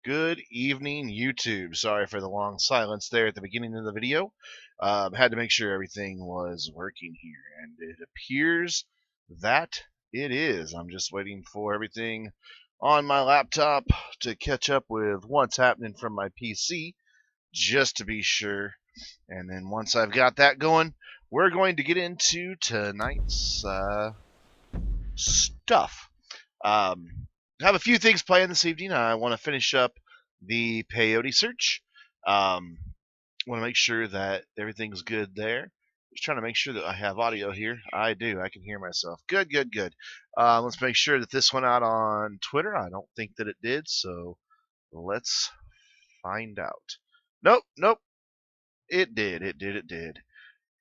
Good evening, YouTube. Sorry for the long silence there at the beginning of the video. Had to make sure everything was working here, and it appears that it is. I'm just waiting for everything on my laptop to catch up with what's happening from my PC, just to be sure. And then once I've got that going, we're going to get into tonight's stuff. I have a few things planned this evening. I want to finish up the peyote search. Want to make sure that everything's good there. Just trying to make sure that I have audio here. I do. I can hear myself. Good, good, good. Let's make sure that this went out on Twitter. I don't think that it did, so let's find out. Nope, nope. It did. It did. It did.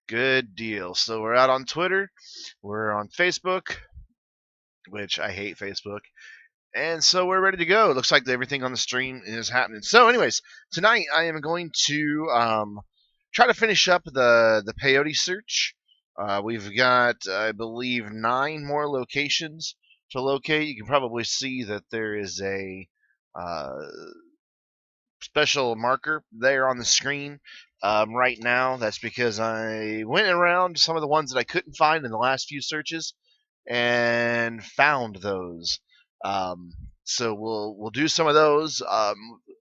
Good deal. So we're out on Twitter. We're on Facebook, which I hate Facebook. And so we're ready to go. It looks like everything on the stream is happening. So anyways, tonight I am going to try to finish up the peyote search. We've got, I believe, 9 more locations to locate. You can probably see that there is a special marker there on the screen right now. That's because I went around some of the ones that I couldn't find in the last few searches and found those. So we'll do some of those.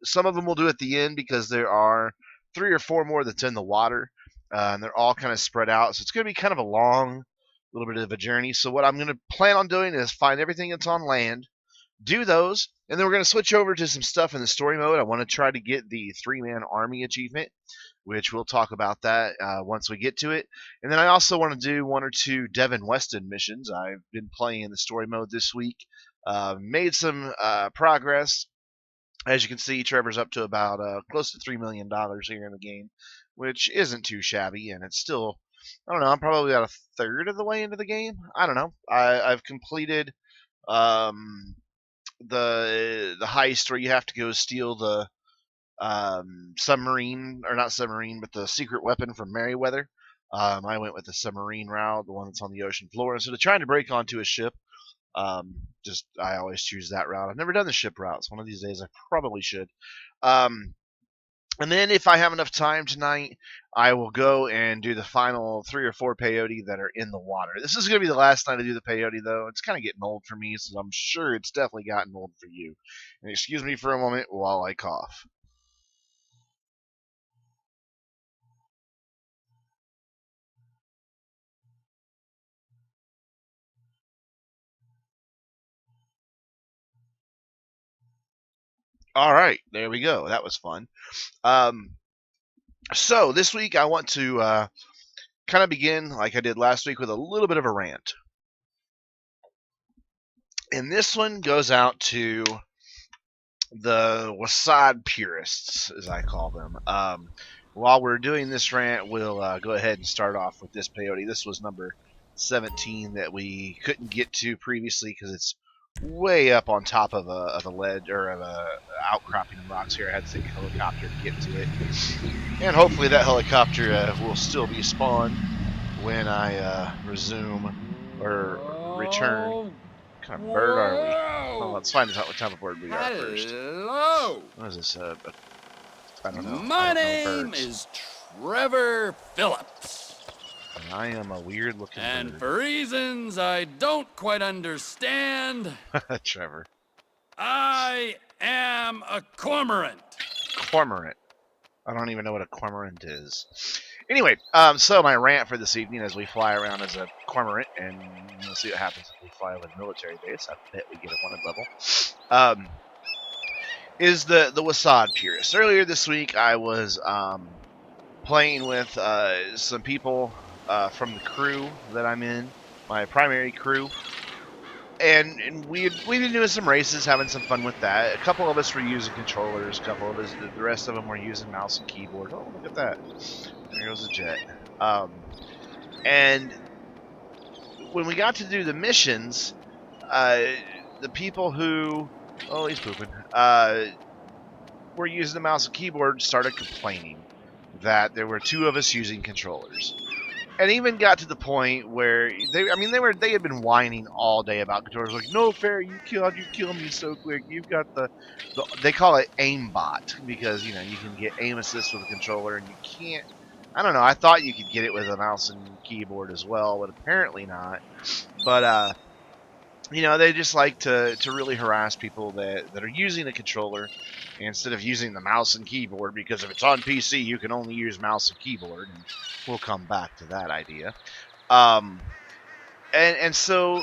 Some of them we'll do at the end because there are 3 or 4 more that's in the water, and they're all kind of spread out. So it's going to be kind of a long, little bit of a journey. So what I'm going to plan on doing is find everything that's on land, do those, and then we're going to switch over to some stuff in the story mode. I want to try to get the 3-man army achievement, which we'll talk about that once we get to it. And then I also want to do 1 or 2 Devin Weston missions. I've been playing in the story mode this week. Made some progress. As you can see, Trevor's up to about close to $3 million here in the game, which isn't too shabby, and it's still, I don't know, I'm probably about a third of the way into the game. I don't know. I've completed the heist where you have to go steal the submarine, or not submarine, but the secret weapon from Merryweather. I went with the submarine route, the one that's on the ocean floor. Instead of trying to break onto a ship, I always choose that route. I've never done the ship routes. One of these days I probably should. And then if I have enough time tonight, I will go and do the final 3 or 4 peyote that are in the water. This is going to be the last night I do the peyote, though. It's kind of getting old for me, so I'm sure it's definitely gotten old for you. And excuse me for a moment while I cough. All right, there we go. That was fun. So this week I want to kind of begin like I did last week with a little bit of a rant. And this one goes out to the Wasad purists, as I call them. While we're doing this rant, we'll go ahead and start off with this peyote. This was number 17 that we couldn't get to previously because it's way up on top of a ledge, or of a outcropping of rocks here. I had to take a helicopter to get to it, and hopefully that helicopter will still be spawned when I resume or return. What kind of bird are we? Oh, let's find out what type of bird we are first. Hello. What is this? I don't know. My name is Trevor Phillips. And I am a weird looking bird. And for reasons I don't quite understand, Trevor, I am a cormorant. Cormorant. I don't even know what a cormorant is. Anyway, so my rant for this evening as we fly around as a cormorant, and we'll see what happens if we fly over the military base. I bet we get a wanted level. Is the Wasad purist. Earlier this week, I was playing with some people from the crew that I'm in, my primary crew, and we've been doing some races, having some fun with that. A couple of us were using controllers, a couple of us, the rest of them were using mouse and keyboard. Oh, look at that! There goes a jet. And when we got to do the missions, the people who, oh, he's pooping, were using the mouse and keyboard started complaining that there were 2 of us using controllers. and even got to the point where they had been whining all day about controllers, like, no fair, you kill me so quick. You've got the they call it aimbot because you can get aim assist with a controller, and you can't. I don't know. I thought you could get it with a mouse and keyboard as well, but apparently not. But they just like to really harass people that are using a controller instead of using the mouse and keyboard, because if it's on PC, you can only use mouse and keyboard, and we'll come back to that idea. Um, and so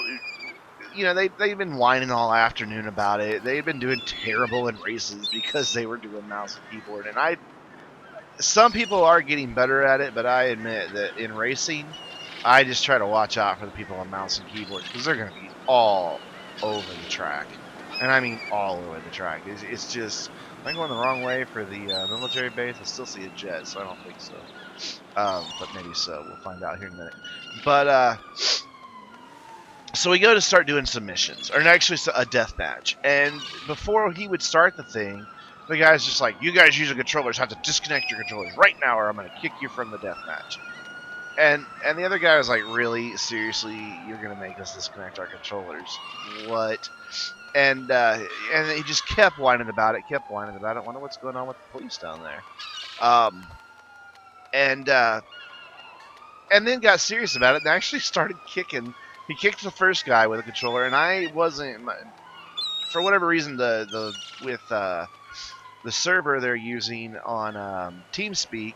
they've been whining all afternoon about it. They've been doing terrible in races because they were doing mouse and keyboard, and some people are getting better at it, but I admit that in racing, I just try to watch out for the people on mouse and keyboard because they're going to be all over the track. And I mean all over the track. It's just, am I going the wrong way for the military base? I still see a jet, so I don't think so. But maybe so. We'll find out here in a minute. But, so we go to start doing some missions, or actually a death match. And before he would start the thing, the guy's just like, you guys using controllers have to disconnect your controllers right now, or I'm going to kick you from the death match. And the other guy was like, really? Seriously? You're going to make us disconnect our controllers? What? And he just kept whining about it. Wonder what's going on with the police down there. And then got serious about it and actually started kicking. He kicked the first guy with a controller, and I wasn't, for whatever reason, with the server they're using on TeamSpeak,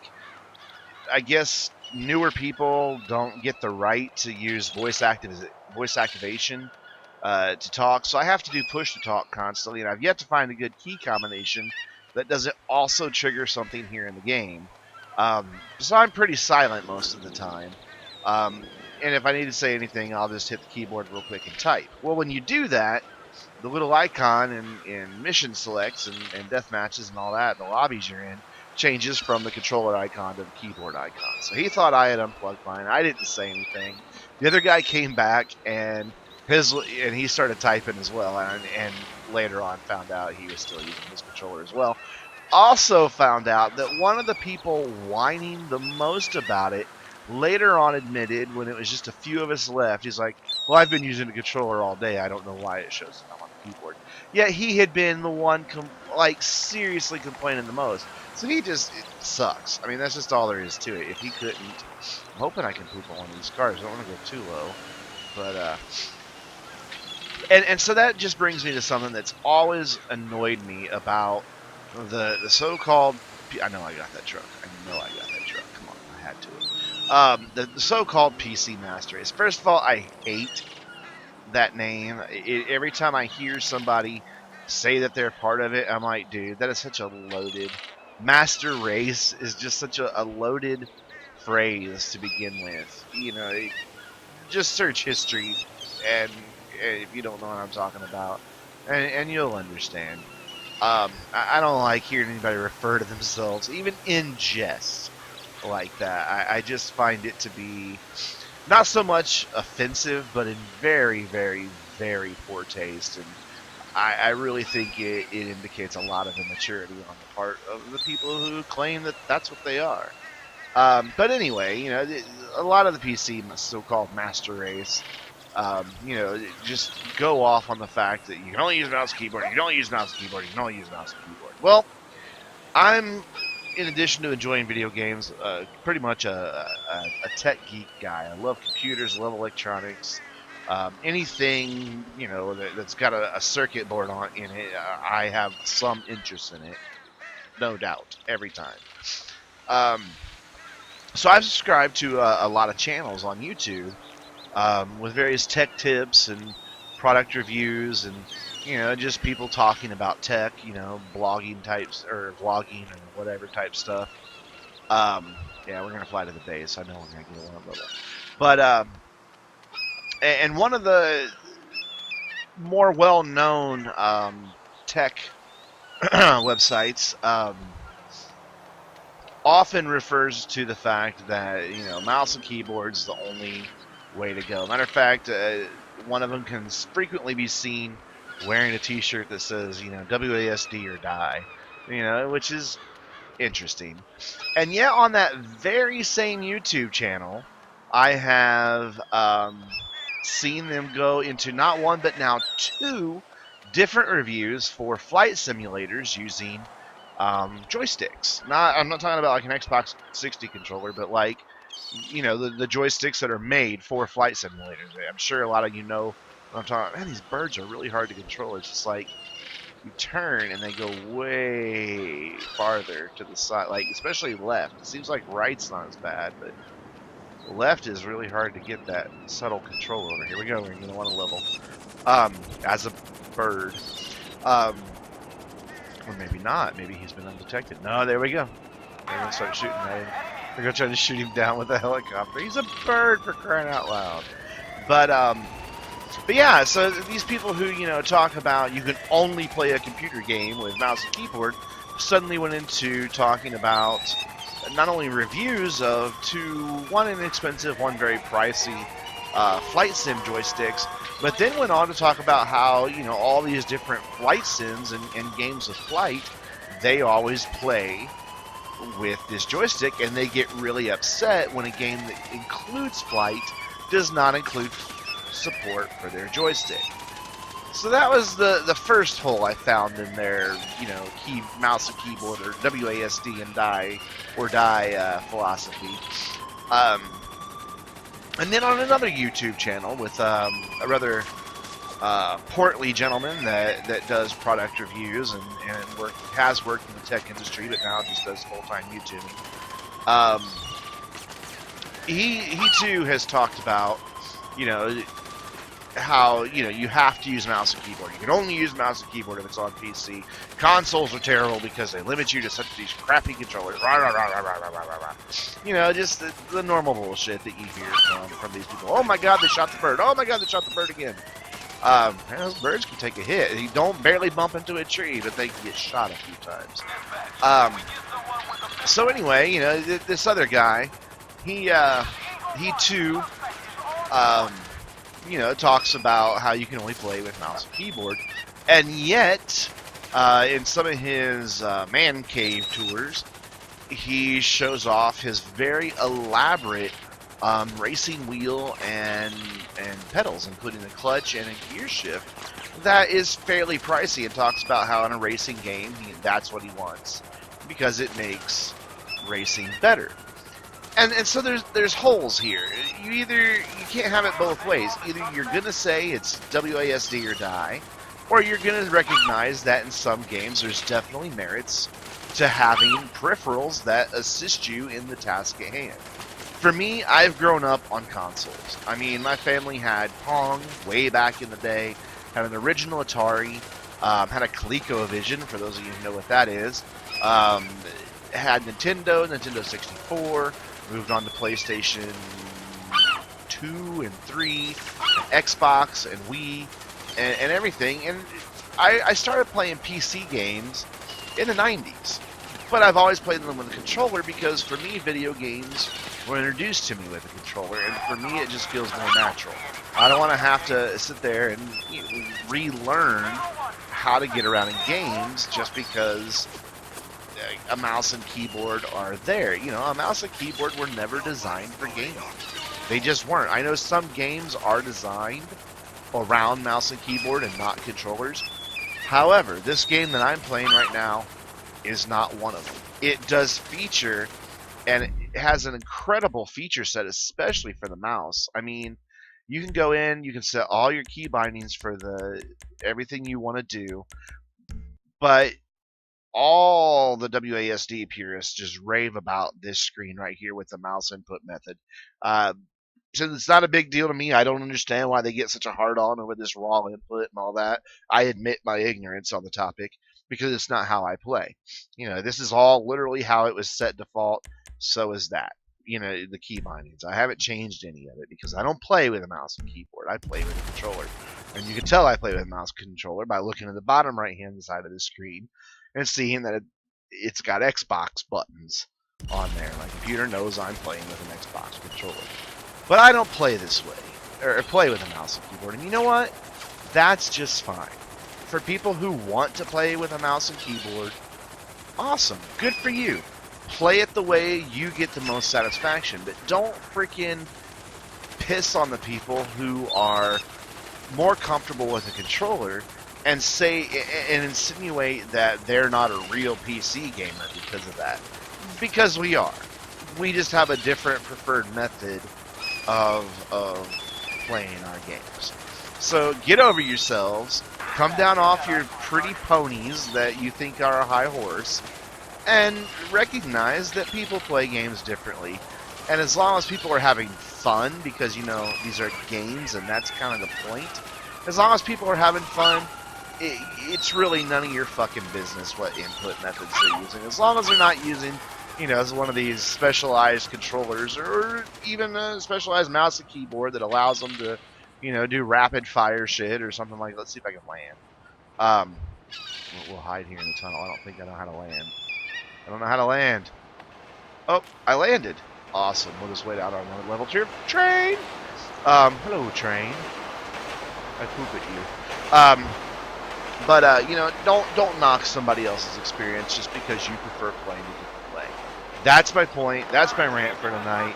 I guess newer people don't get the right to use voice activation to talk, so I have to do push to talk constantly, and I've yet to find a good key combination that doesn't also trigger something here in the game. So I'm pretty silent most of the time. And if I need to say anything, I'll just hit the keyboard real quick and type. Well, when you do that, the little icon in mission selects and death matches and all that, the lobbies you're in, changes from the controller icon to the keyboard icon. So he thought I had unplugged mine. I didn't say anything. The other guy came back and he started typing as well, and later on found out he was still using his controller as well. Also found out that one of the people whining the most about it later on admitted, when it was just a few of us left, he's like, well, I've been using the controller all day. I don't know why it shows up on the keyboard. Yet he had been the one seriously complaining the most. So it sucks. I mean, that's just all there is to it. If he couldn't, I'm hoping I can poop on one of these cars. I don't want to go too low. But, and so that just brings me to something that's always annoyed me about the so-called, I know I got that truck. Come on, I had to. The so-called PC Master Race. First of all, I hate that name. Every time I hear somebody say that they're part of it, I'm like, dude, that is such a loaded... Master Race is just such a loaded phrase to begin with. Just search history, and if you don't know what I'm talking about, and you'll understand. I don't like hearing anybody refer to themselves, even in jest, like that. I just find it to be not so much offensive, but in very, very, very poor taste. And I really think it indicates a lot of immaturity on the part of the people who claim that that's what they are. But anyway, a lot of the PC so-called Master Race, just go off on the fact that you can only use mouse and keyboard, you can only use mouse and keyboard, you can only use mouse and keyboard. Well, I'm, in addition to enjoying video games, pretty much a tech geek guy. I love computers, I love electronics. Anything, that's got a circuit board in it, I have some interest in it. No doubt, every time. So I've subscribed to a lot of channels on YouTube with various tech tips and product reviews and, just people talking about tech, blogging types or vlogging and whatever type stuff. Yeah, we're going to fly to the base. I know we're going to get one, but and one of the more well-known tech websites often refers to the fact that mouse and keyboard's the only way to go. Matter of fact, one of them can frequently be seen wearing a T-shirt that says WASD or die, which is interesting. And yet on that very same YouTube channel, I have seen them go into not one but now two different reviews for flight simulators using joysticks. I'm not talking about like an Xbox 60 controller, but like the joysticks that are made for flight simulators. I'm sure a lot of you know what I'm talking about. Man, these birds are really hard to control. It's just like you turn and they go way farther to the side, like especially left. It seems like right's not as bad, but left is really hard to get that subtle control over. Here we go. We're going to want to level. As a bird. Or maybe not. Maybe he's been undetected. No, there we go. They're going to start shooting at him. They're going to try to shoot him down with a helicopter. He's a bird, for crying out loud. But yeah, so these people who, talk about you can only play a computer game with mouse and keyboard suddenly went into talking about not only reviews of one inexpensive, one very pricey flight sim joysticks, but then went on to talk about how, all these different flight sims and games of flight, they always play with this joystick, and they get really upset when a game that includes flight does not include support for their joystick. So that was the first hole I found in their, mouse and keyboard, or WASD and die philosophy. And then on another YouTube channel with a rather portly gentleman that does product reviews and has worked in the tech industry, but now just does full-time YouTubing. He too has talked about, how you have to use mouse and keyboard. You can only use mouse and keyboard if it's on PC. Consoles are terrible because they limit you to such these crappy controllers. Rah, rah, rah, rah, rah, rah, rah, rah. Just the normal bullshit that you hear from these people. Oh my God, they shot the bird. Oh my God, they shot the bird again. Those birds can take a hit. You don't barely bump into a tree, but they can get shot a few times. So anyway, this other guy, he too. Talks about how you can only play with mouse and keyboard. And yet, in some of his man cave tours, he shows off his very elaborate racing wheel and pedals, including a clutch and a gear shift, that is fairly pricey, and talks about how in a racing game, that's what he wants, because it makes racing better. And so there's holes here. You can't have it both ways. Either you're gonna say it's WASD or die, or you're gonna recognize that in some games there's definitely merits to having peripherals that assist you in the task at hand. For me, I've grown up on consoles. I mean, my family had Pong way back in the day, had an original Atari, had a ColecoVision, for those of you who know what that is, had Nintendo 64, moved on to PlayStation 2 and 3, and Xbox and Wii, and everything. And I started playing PC games in the 90s. But I've always played them with a controller because, for me, video games were introduced to me with a controller. And for me, it just feels more natural. I don't want to have to sit there and relearn how to get around in games just because a mouse and keyboard are there. A mouse and keyboard were never designed for gaming. They just weren't. I know some games are designed around mouse and keyboard and not controllers. However, this game that I'm playing right now is not one of them. It does feature, and it has an incredible feature set, especially for the mouse. I mean, you can go in, you can set all your key bindings for everything you want to do, but all the WASD purists just rave about this screen right here with the mouse input method. Since it's not a big deal to me, I don't understand why they get such a hard-on over this raw input and all that. I admit my ignorance on the topic, because it's not how I play. This is all literally how it was set default, so is that. The key bindings. I haven't changed any of it because I don't play with a mouse and keyboard. I play with a controller. And you can tell I play with a mouse controller by looking at the bottom right-hand side of the screen and seeing that it's got Xbox buttons on there. My computer knows I'm playing with an Xbox controller. But I don't play this way, or play with a mouse and keyboard. And you know what? That's just fine. For people who want to play with a mouse and keyboard, awesome. Good for you. Play it the way you get the most satisfaction. But don't freaking piss on the people who are more comfortable with a controller and say and insinuate that they're not a real PC gamer because of that. Because we are. We just have a different preferred method of playing our games. So get over yourselves, come down off your pretty ponies that you think are a high horse, and recognize that people play games differently. And as long as people are having fun, because, you know, these are games and that's kind of the point, as long as people are having fun, it's really none of your fucking business what input methods they're using. As long as they're not using, you know, as one of these specialized controllers or even a specialized mouse and keyboard that allows them to, you know, do rapid fire shit or something like that. Let's see if I can land. We'll hide here in the tunnel. I don't think I know how to land. I don't know how to land. Oh, I landed. Awesome. We'll just wait out on another level. Train! Hello, train. I poop at you. But you know, don't knock somebody else's experience just because you prefer playing a different way. That's my point. That's my rant for tonight.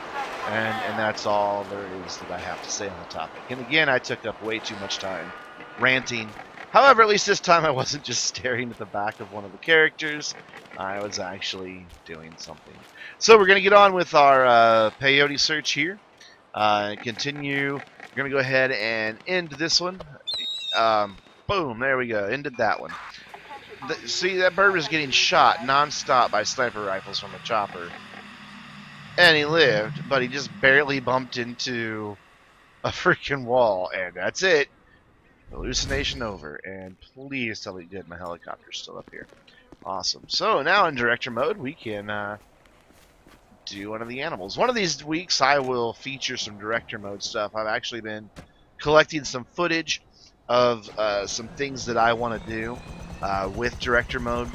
And that's all there is that I have to say on the topic. And again, I took up way too much time ranting. However, at least this time I wasn't just staring at the back of one of the characters. I was actually doing something. So we're going to get on with our peyote search here. Continue. We're going to go ahead and end this one. Boom, there we go. Ended that one. See, that bird was getting shot non-stop by sniper rifles from a chopper. And he lived, but he just barely bumped into a freaking wall. And that's it. Hallucination over. And please tell me good, my helicopter's still up here. Awesome. So now in director mode, we can do one of the animals. One of these weeks, I will feature some director mode stuff. I've actually been collecting some footage of some things that I want to do with director mode.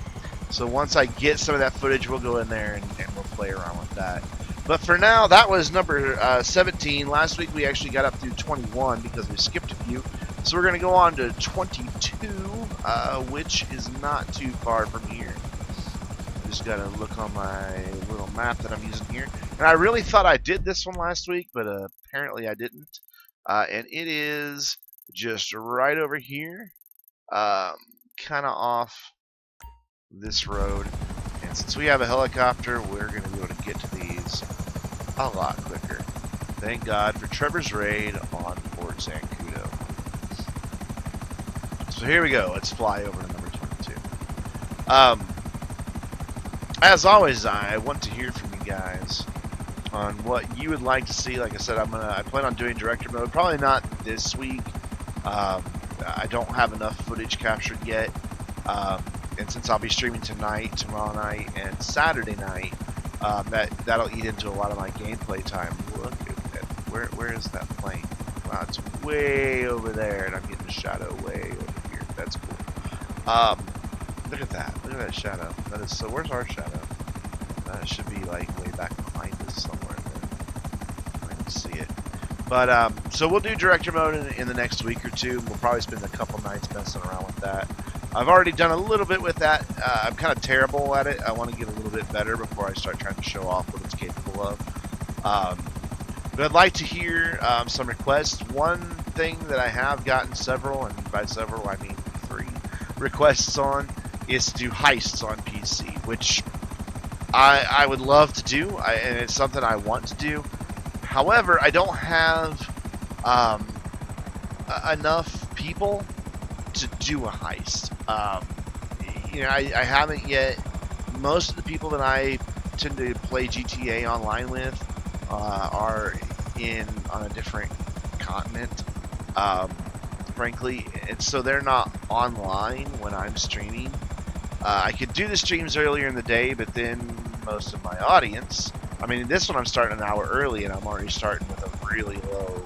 So once I get some of that footage, we'll go in there and we'll play around with that. But for now, that was number 17. Last week, we actually got up to 21 because we skipped a few. So we're going to go on to 22, which is not too far from here. Just got to look on my little map that I'm using here. And I really thought I did this one last week, but apparently I didn't. And it is just right over here, kind of off this road. And since we have a helicopter, we're going to be able to get to these a lot quicker. Thank God for Trevor's raid on Fort Zancudo. So here we go. Let's fly over to number 22. As always, I want to hear from you guys on what you would like to see. Like I said, I plan on doing director mode. Probably not this week. I don't have enough footage captured yet. And since I'll be streaming tonight, tomorrow night, and Saturday night, that'll eat into a lot of my gameplay time. Look at that. Where is that plane? Wow, it's way over there, and I'm getting a shadow way over here. That's cool. Look at that. Look at that shadow. That is so. Where's our shadow? That should be like way back behind us somewhere. I can see it. But so we'll do director mode in the next week or two. We'll probably spend a couple nights messing around with that. I've already done a little bit with that. I'm kind of terrible at it. I want to get a little bit better before I start trying to show off what it's capable of. But I'd like to hear some requests. One thing that I have gotten several, and by several I mean 3 requests on, is to do heists on PC, which I would love to do, and it's something I want to do. However, I don't have enough people to do a heist. You know, I haven't yet. Most of the people that I tend to play GTA online with are on a different continent, frankly, and so they're not online when I'm streaming. I could do the streams earlier in the day, but then most of my audience, I mean, this one I'm starting an hour early, and I'm already starting with a really low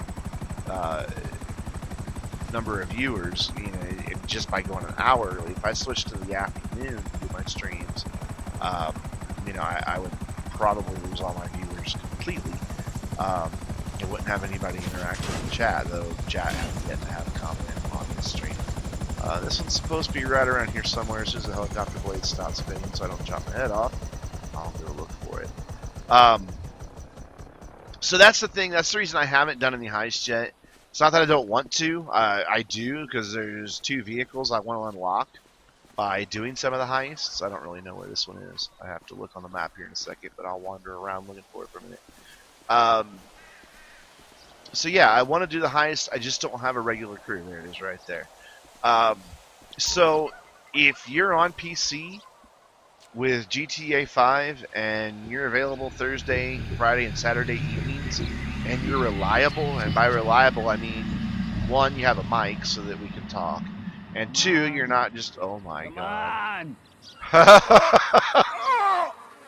number of viewers, you know, just by going an hour early. If I switch to the afternoon to do my streams, you know, I would probably lose all my viewers completely. I wouldn't have anybody interact with the chat, though chat hasn't yet to have a comment on this stream. This one's supposed to be right around here somewhere. As soon as the helicopter blade stops spinning so I don't chop my head off, I'll go look for it. So that's the thing. That's the reason I haven't done any heists yet. It's not that I don't want to. I do, because there's 2 vehicles I want to unlock by doing some of the heists. I don't really know where this one is. I have to look on the map here in a second, but I'll wander around looking for it for a minute. So yeah, I want to do the heist. I just don't have a regular crew. There it is right there. So if you're on PC with GTA 5 and you're available Thursday, Friday, and Saturday evenings, and you're reliable, and by reliable I mean 1, you have a mic so that we can talk, and 2, you're not just, oh my god.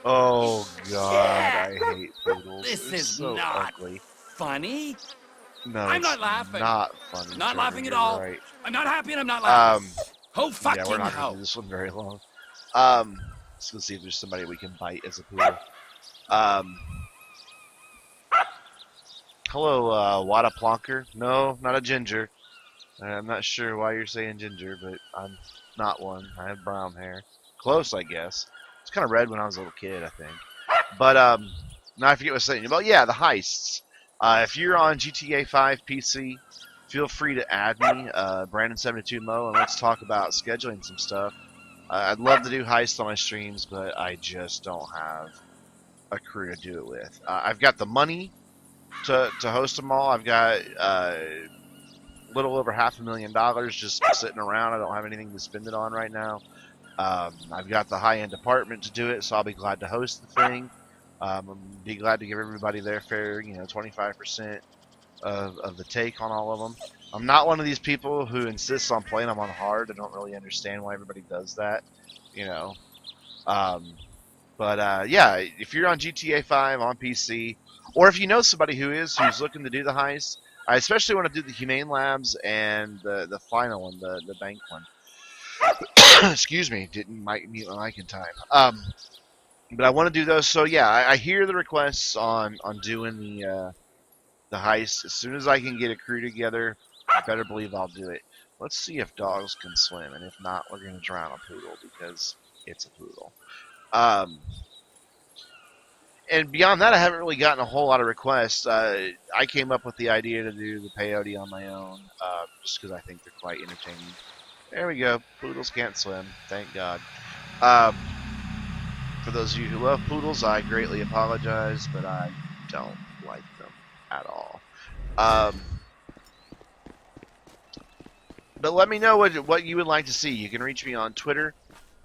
Oh god, I hate poodles. This it's is so not ugly. funny. No, I'm it's not laughing. Not funny. Not Trevor, laughing at you're all. Right. I'm not happy and I'm not laughing. Oh, fucking Yeah, we're not gonna hell. do this one very long. Let's go see if there's somebody we can bite as a poodle. Hello, Wada Plonker. No, not a ginger. I'm not sure why you're saying ginger, but I'm not one. I have brown hair. Close, I guess. It's kind of red when I was a little kid, I think. But now I forget what I was saying. Well, yeah, the heists. If you're on GTA 5 PC, feel free to add me, Brandon72Mo, and let's talk about scheduling some stuff. I'd love to do heists on my streams, but I just don't have a crew to do it with. I've got the money to host them all. I've got a little over $500,000 just sitting around. I don't have anything to spend it on right now. I've got the high-end department to do it, so I'll be glad to host the thing. Be glad to give everybody their fair, 25% of the take on all of them. I'm not one of these people who insists on playing them on hard. I don't really understand why everybody does that, But yeah, if you're on GTA 5 on PC, or if you know somebody who's looking to do the heist, I especially want to do the Humane Labs and the final one, the bank one. Excuse me, didn't mute my mic in time. But I want to do those. So yeah, I hear the requests on doing the heist. As soon as I can get a crew together, I better believe I'll do it. Let's see if dogs can swim, and if not, we're gonna drown a poodle because it's a poodle. And beyond that, I haven't really gotten a whole lot of requests. I came up with the idea to do the peyote on my own, just because I think they're quite entertaining. There we go. Poodles can't swim. Thank God. For those of you who love poodles, I greatly apologize, but I don't like them at all. But let me know what you would like to see. You can reach me on Twitter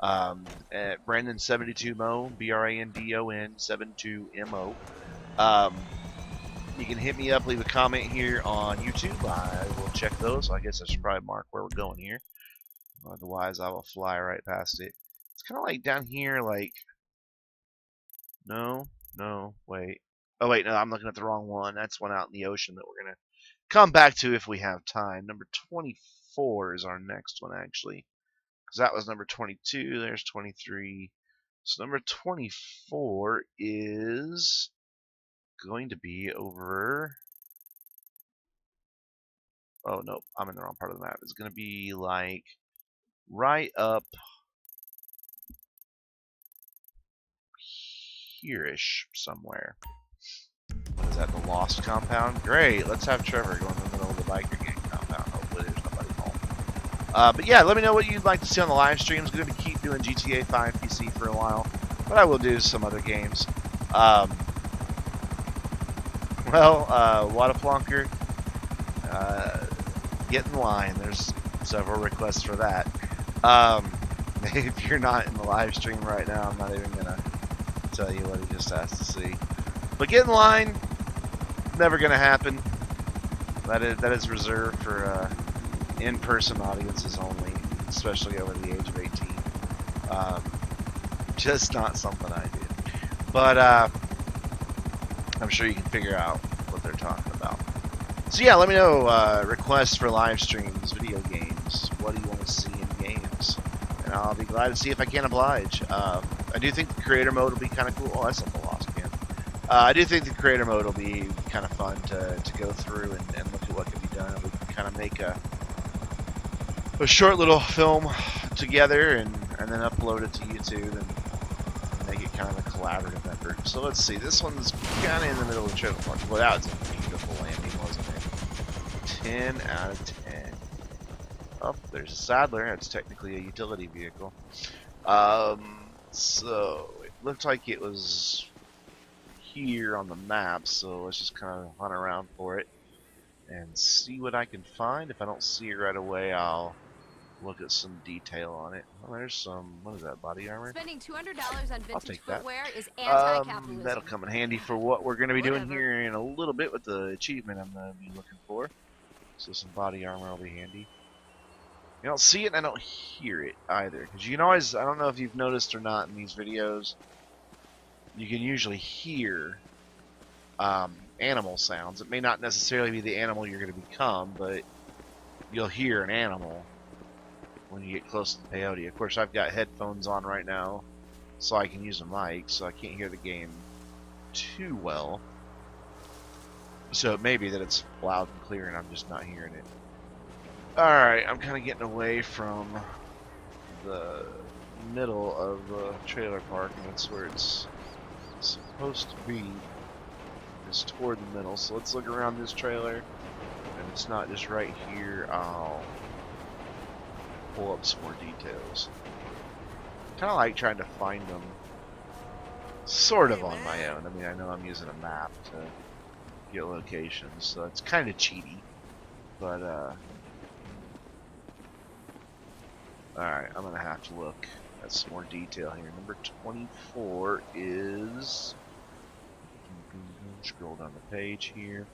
at Brandon72Mo, Brandon 72Mo. You can hit me up, leave a comment here on YouTube. I will check those. I guess I should probably mark where we're going here. Otherwise, I will fly right past it. It's kind of like down here, like... No, wait. Oh, wait, no, I'm looking at the wrong one. That's one out in the ocean that we're going to come back to if we have time. Number 24 is our next one, actually. Because that was number 22. There's 23. So number 24 is going to be over... Oh, no, I'm in the wrong part of the map. It's going to be, like, right up here-ish somewhere. Is that the Lost compound? Great, let's have Trevor go in the middle of the biker gang compound. Hopefully there's nobody home. But yeah, let me know what you'd like to see on the live stream. I'm going to keep doing GTA 5 PC for a while, but I will do some other games. Wada Plonker, get in line. There's several requests for that. If you're not in the live stream right now, I'm not even going to tell you what he just asked to see. But get in line. Never going to happen. That is reserved for in-person audiences only, especially over the age of 18. Just not something I do. But I'm sure you can figure out what they're talking about. So yeah, let me know requests for live streams, video games. What do you want to see in games? And I'll be glad to see if I can oblige. I do think the creator mode will be kind of cool. Oh, that's not the Lost Camp. I do think the creator mode will be kind of fun to go through and look at what can be done. We can kind of make a short little film together and then upload it to YouTube and make it kind of a collaborative effort. So let's see. This one's kind of in the middle of the trailer park. Well, that was a beautiful landing, wasn't it? 10 out of 10. Oh, there's a saddler. It's technically a utility vehicle. So it looked like it was here on the map. So let's just kind of hunt around for it and see what I can find. If I don't see it right away, I'll look at some detail on it. Well, there's some, what is that, body armor? Spending $200 on vintage footwear is That'll anti-capitalism. come in handy for what we're going to be doing here in a little bit with the achievement I'm going to be looking for. So some body armor will be handy. You don't see it and I don't hear it either. Because you can always, I don't know if you've noticed or not in these videos, you can usually hear animal sounds. It may not necessarily be the animal you're going to become, but you'll hear an animal when you get close to the peyote. Of course, I've got headphones on right now, so I can use a mic, so I can't hear the game too well. So it may be that it's loud and clear and I'm just not hearing it. Alright, I'm kind of getting away from the middle of the trailer park, and that's where it's supposed to be. It's toward the middle, so let's look around this trailer. And it's not just right here, I'll pull up some more details. Kind of like trying to find them sort of on my own. I mean, I know I'm using a map to get locations, so it's kind of cheaty. But, alright, I'm going to have to look at some more detail here. Number 24 is... Scroll down the page here.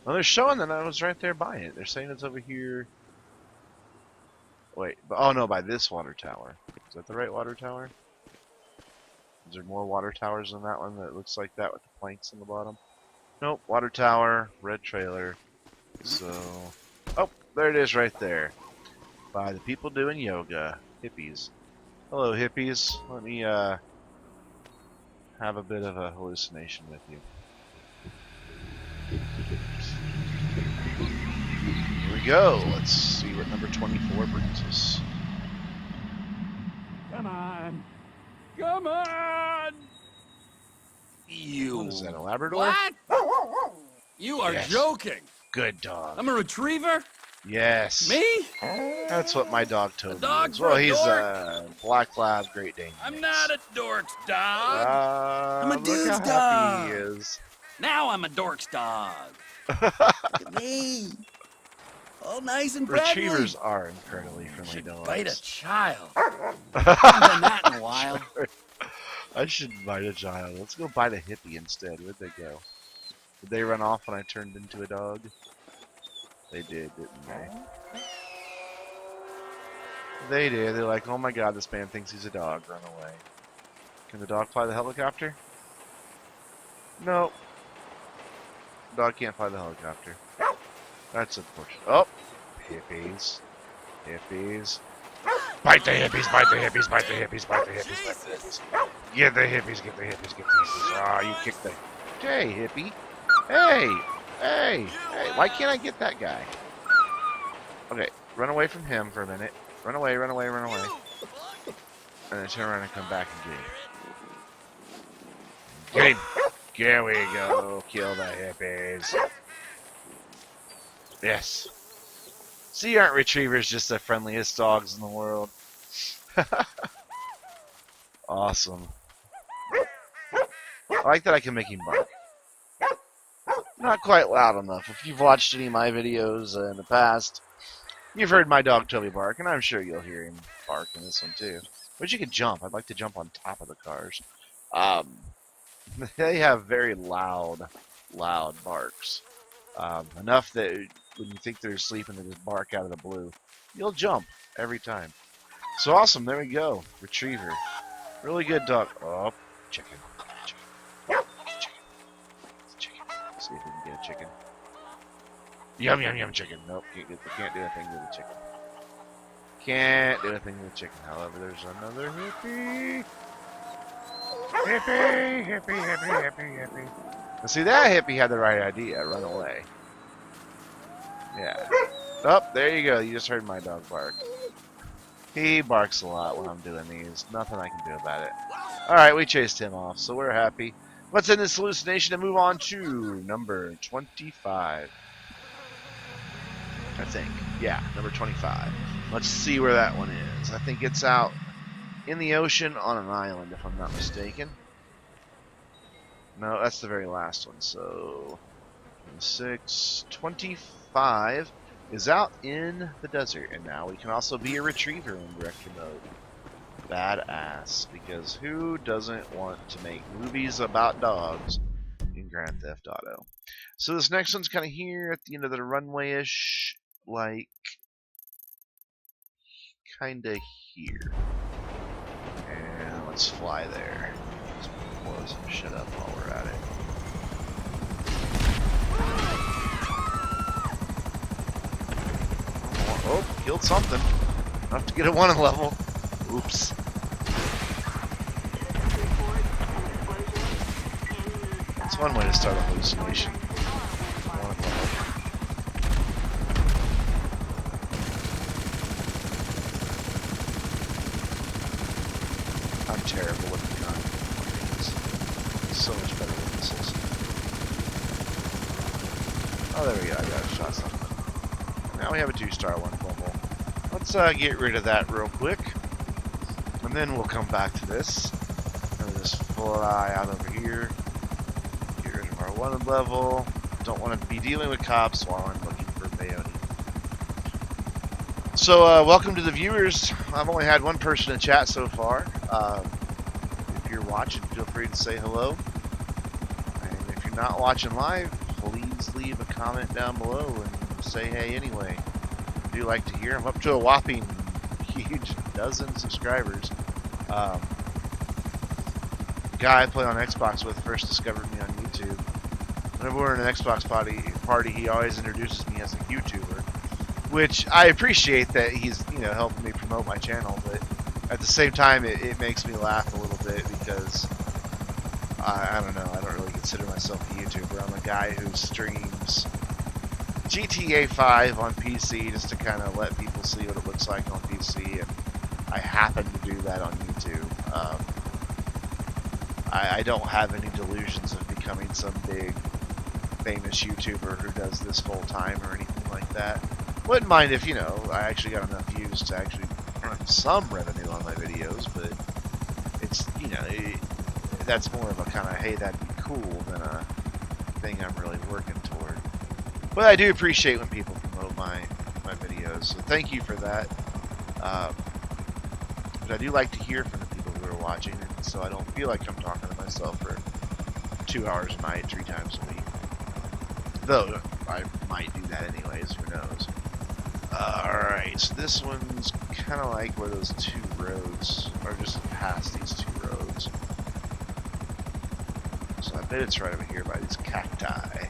Well, they're showing that I was right there by it. They're saying it's over here. Wait, oh no, by this water tower. Is that the right water tower? Is there more water towers than that one that looks like that with the planks on the bottom? Nope, water tower, red trailer. So, oh, there it is right there. By the people doing yoga. Hippies. Hello, hippies. Let me, have a bit of a hallucination with you. Here we go. Let's see what number 24 brings us. Come on. Come on! What is that, a Labrador? What? You are Yes. joking. Good dog. I'm a retriever? Yes. Me? That's what my dog Toby dog is. for Well, a he's dork? a black lab Great Dane. I'm not a dork's dog. I'm a Look dude's how dog. happy he is. Now I'm a dork's dog. Look at me. All nice and friendly. Retrievers are incredibly friendly Should dogs. bite a child. Haven't done that in a while. I should bite a child. Let's go bite a hippie instead. Where'd they go? Did they run off when I turned into a dog? They did, didn't they? They did. They're like, oh my god, this man thinks he's a dog. Run away. Can the dog fly the helicopter? No. Dog can't fly the helicopter. That's unfortunate. Oh! Hippies. Hippies. Bite the hippies, bite the hippies, bite the hippies, bite the hippies, bite the hippies. Get the hippies, get the hippies, get the hippies. Ah, you kicked the... Hey, hippie. Hey! Hey! Hey, why can't I get that guy? Okay, run away from him for a minute. Run away, run away, run away. And then turn around and come back and get him. Get him! There we go. Kill the hippies. Yes. See, aren't retrievers just the friendliest dogs in the world? Awesome. I like that I can make him bark. Not quite loud enough. If you've watched any of my videos in the past, you've heard my dog Toby bark, and I'm sure you'll hear him bark in this one too. But you can jump. I'd like to jump on top of the cars. They have very loud barks. Enough that when you think they're asleep and they just bark out of the blue, you'll jump every time. So awesome, there we go. Retriever. Really good dog. Oh, chicken. Chicken. Chicken. Let's see if we can get a chicken. Yum, yum, yum, chicken. Nope, can't do a thing with a chicken. Can't do a thing with a chicken. However, there's another hippie. Hippie, hippie, hippie, hippie, hippie. Now see, that hippie had the right idea. Run away. Yeah. Oh, there you go. You just heard my dog bark. He barks a lot when I'm doing these. Nothing I can do about it. Alright, we chased him off, so we're happy. Let's end this hallucination and move on to number 25. I think. Yeah, number 25. Let's see where that one is. I think it's out in the ocean on an island, if I'm not mistaken. No, that's the very last one. So, 26, 25 is out in the desert. And now we can also be a retriever in director mode. Badass. Because who doesn't want to make movies about dogs in Grand Theft Auto? So this next one's kind of here at the end of the runway-ish, like, kind of here. And let's fly there. Let's blow some shit up while we're at it. Oh, killed something. Enough to get a 1 level. Oops. That's one way to start a hallucination. 1 level. I'm terrible with the gun. It's so much better with missiles. Oh, there we go. I got a shot something. Now we have a 2-star 1 level. Let's get rid of that real quick. And then we'll come back to this. And just fly out over here. Get rid of our 1 level. Don't want to be dealing with cops while I'm looking for Peyote. So, welcome to the viewers. I've only had 1 person in chat so far. If you're watching, feel free to say hello. And if you're not watching live, please leave a comment down below and say hey anyway. I do like to hear. I'm up to a whopping huge dozen subscribers. The guy I play on Xbox with first discovered me on YouTube. Whenever we're in an Xbox party, he always introduces me as a YouTuber, which I appreciate that he's, you know, helping me promote my channel, but at the same time, it makes me laugh a little bit because I don't know, I don't really consider myself a YouTuber. I'm a guy who streams GTA 5 on PC just to kind of let people see what it looks like on PC, and I happen to do that on YouTube. I don't have any delusions of becoming some big famous YouTuber who does this full time or anything like that. Wouldn't mind if, you know, I actually got enough views to actually earn some revenue on my videos, but it's, you know, that's more of a kind of, hey, that'd be cool than a thing I'm really working toward. But I do appreciate when people promote my videos, so thank you for that. But I do like to hear from the people who are watching, and so I don't feel like I'm talking to myself for 2 hours a night, 3 times a week. Though, I might do that anyways, who knows. Alright, so this one's kind of like where those 2 roads are, just past these 2 roads. So I bet it's right over here by these cacti.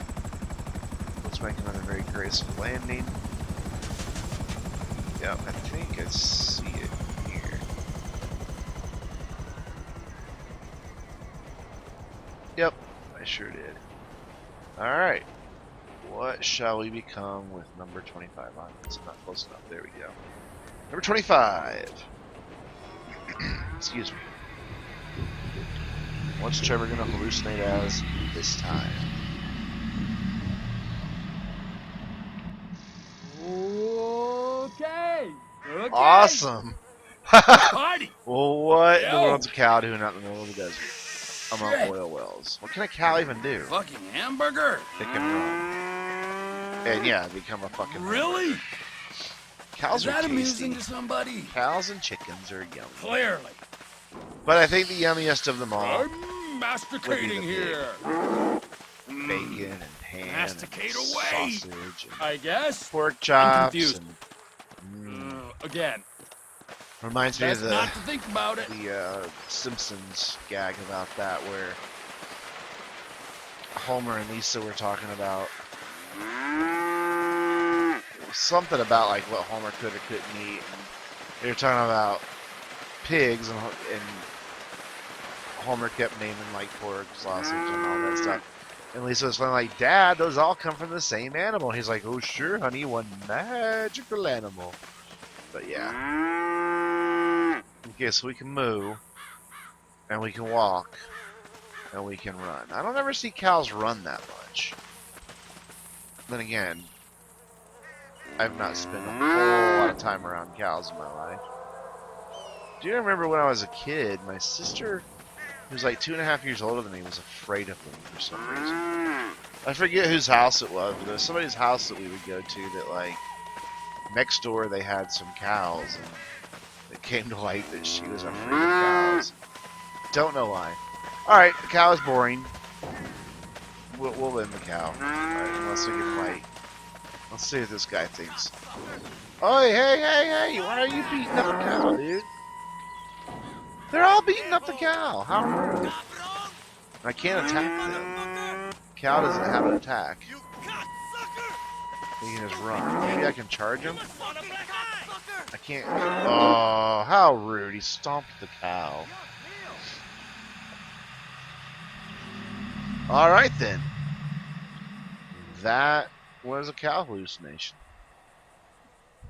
Let's make another very graceful landing. Yep, I think I see it here. Yep, I sure did. Alright. What shall we become with number 25 on? It's not close enough. There we go. Number 25. Excuse me. What's Trevor going to hallucinate as this time? Okay. Awesome. Party. Well, what in the Yo. world's a cow doing out in the middle of the desert? Among oil wells. What can a cow even do? Fucking hamburger. They can run. And yeah, become a fucking Really? hamburger. Cows Is that are tasty. amusing to somebody? Cows and chickens are yummy. Clearly. But I think the yummiest of them all, I'm masticating here. bacon and ham Masticate and away. sausage and I guess. pork chops. confused. And, Again. reminds me Best of not to think about it. the Simpsons gag about that, where Homer and Lisa were talking about something about like what Homer could or couldn't eat, and they were talking about pigs, and Homer kept naming like pork, sausage, and all that stuff. And Lisa was like, "Dad, those all come from the same animal." He's like, "Oh sure, honey, one magical animal." But yeah. Okay, so we can move. and we can walk, and we can run. I don't ever see cows run that much. Then again, I've not spent a whole lot of time around cows in my life. Do you remember when I was a kid, my sister, who was like 2.5 years older than me, was afraid of them for some reason. I forget whose house it was, but there was somebody's house that we would go to that, like, next door they had some cows, and it came to light that she was afraid of cows. Don't know why. Alright, the cow is boring. We'll win the cow. Right, unless we get light. Let's see what this guy thinks. Oh, hey, why are you beating up a cow, dude? They're all beating up the cow. How rude. I can't attack them. Cow doesn't have an attack. He can just run. Maybe I can charge him? I can't. Oh, how rude. He stomped the cow. Alright then. That was a cow hallucination.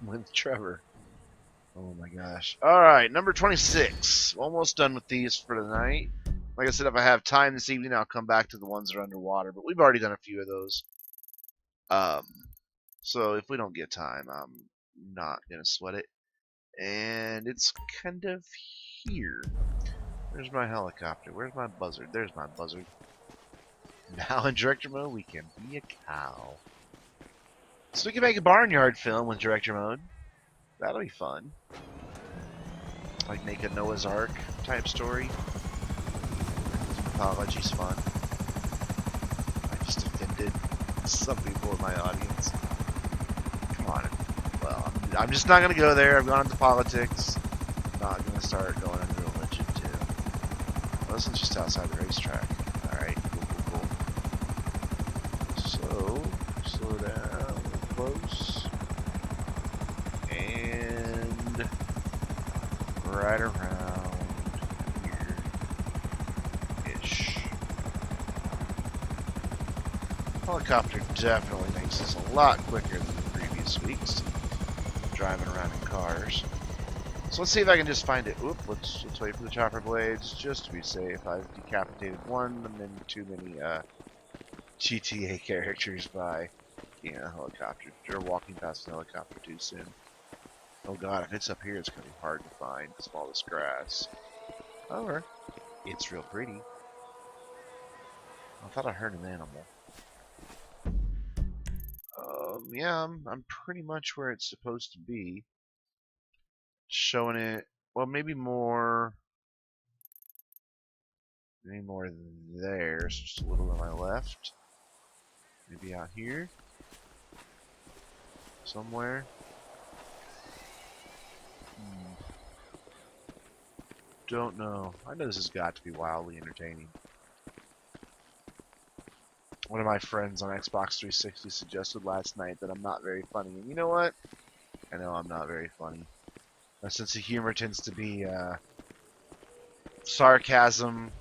With Trevor. Oh my gosh. Alright, number 26. Almost done with these for the night. Like I said, if I have time this evening, I'll come back to the ones that are underwater. But we've already done a few of those. So if we don't get time, I'm not going to sweat it. And it's kind of here. There's my helicopter. Where's my buzzard? There's my buzzard. Now in director mode, we can be a cow. So we can make a barnyard film with director mode. That'll be fun. Like make a Noah's Ark type story. Mythology's fun. I just offended some people in my audience. Come on. Well, I'm just not going to go there. I've gone into politics. I'm not going to start going into religion too. Well, this is just outside the racetrack. Alright, cool. So, slow down, close. And right around here-ish. Helicopter definitely makes this a lot quicker than the previous weeks. Driving around in cars. So let's see if I can just find it. Oop, let's wait for the chopper blades just to be safe. I've decapitated one and then too many GTA characters by being a helicopter or walking past a helicopter too soon. Oh god, if it's up here, it's going to be hard to find because of all this grass. However, it's real pretty. I thought I heard an animal. Yeah, I'm pretty much where it's supposed to be. Showing it, well, maybe more there, so just a little to my left. Maybe out here. Somewhere. Don't know. I know this has got to be wildly entertaining. One of my friends on Xbox 360 suggested last night that I'm not very funny. And you know what? I know I'm not very funny. My sense of humor tends to be sarcasm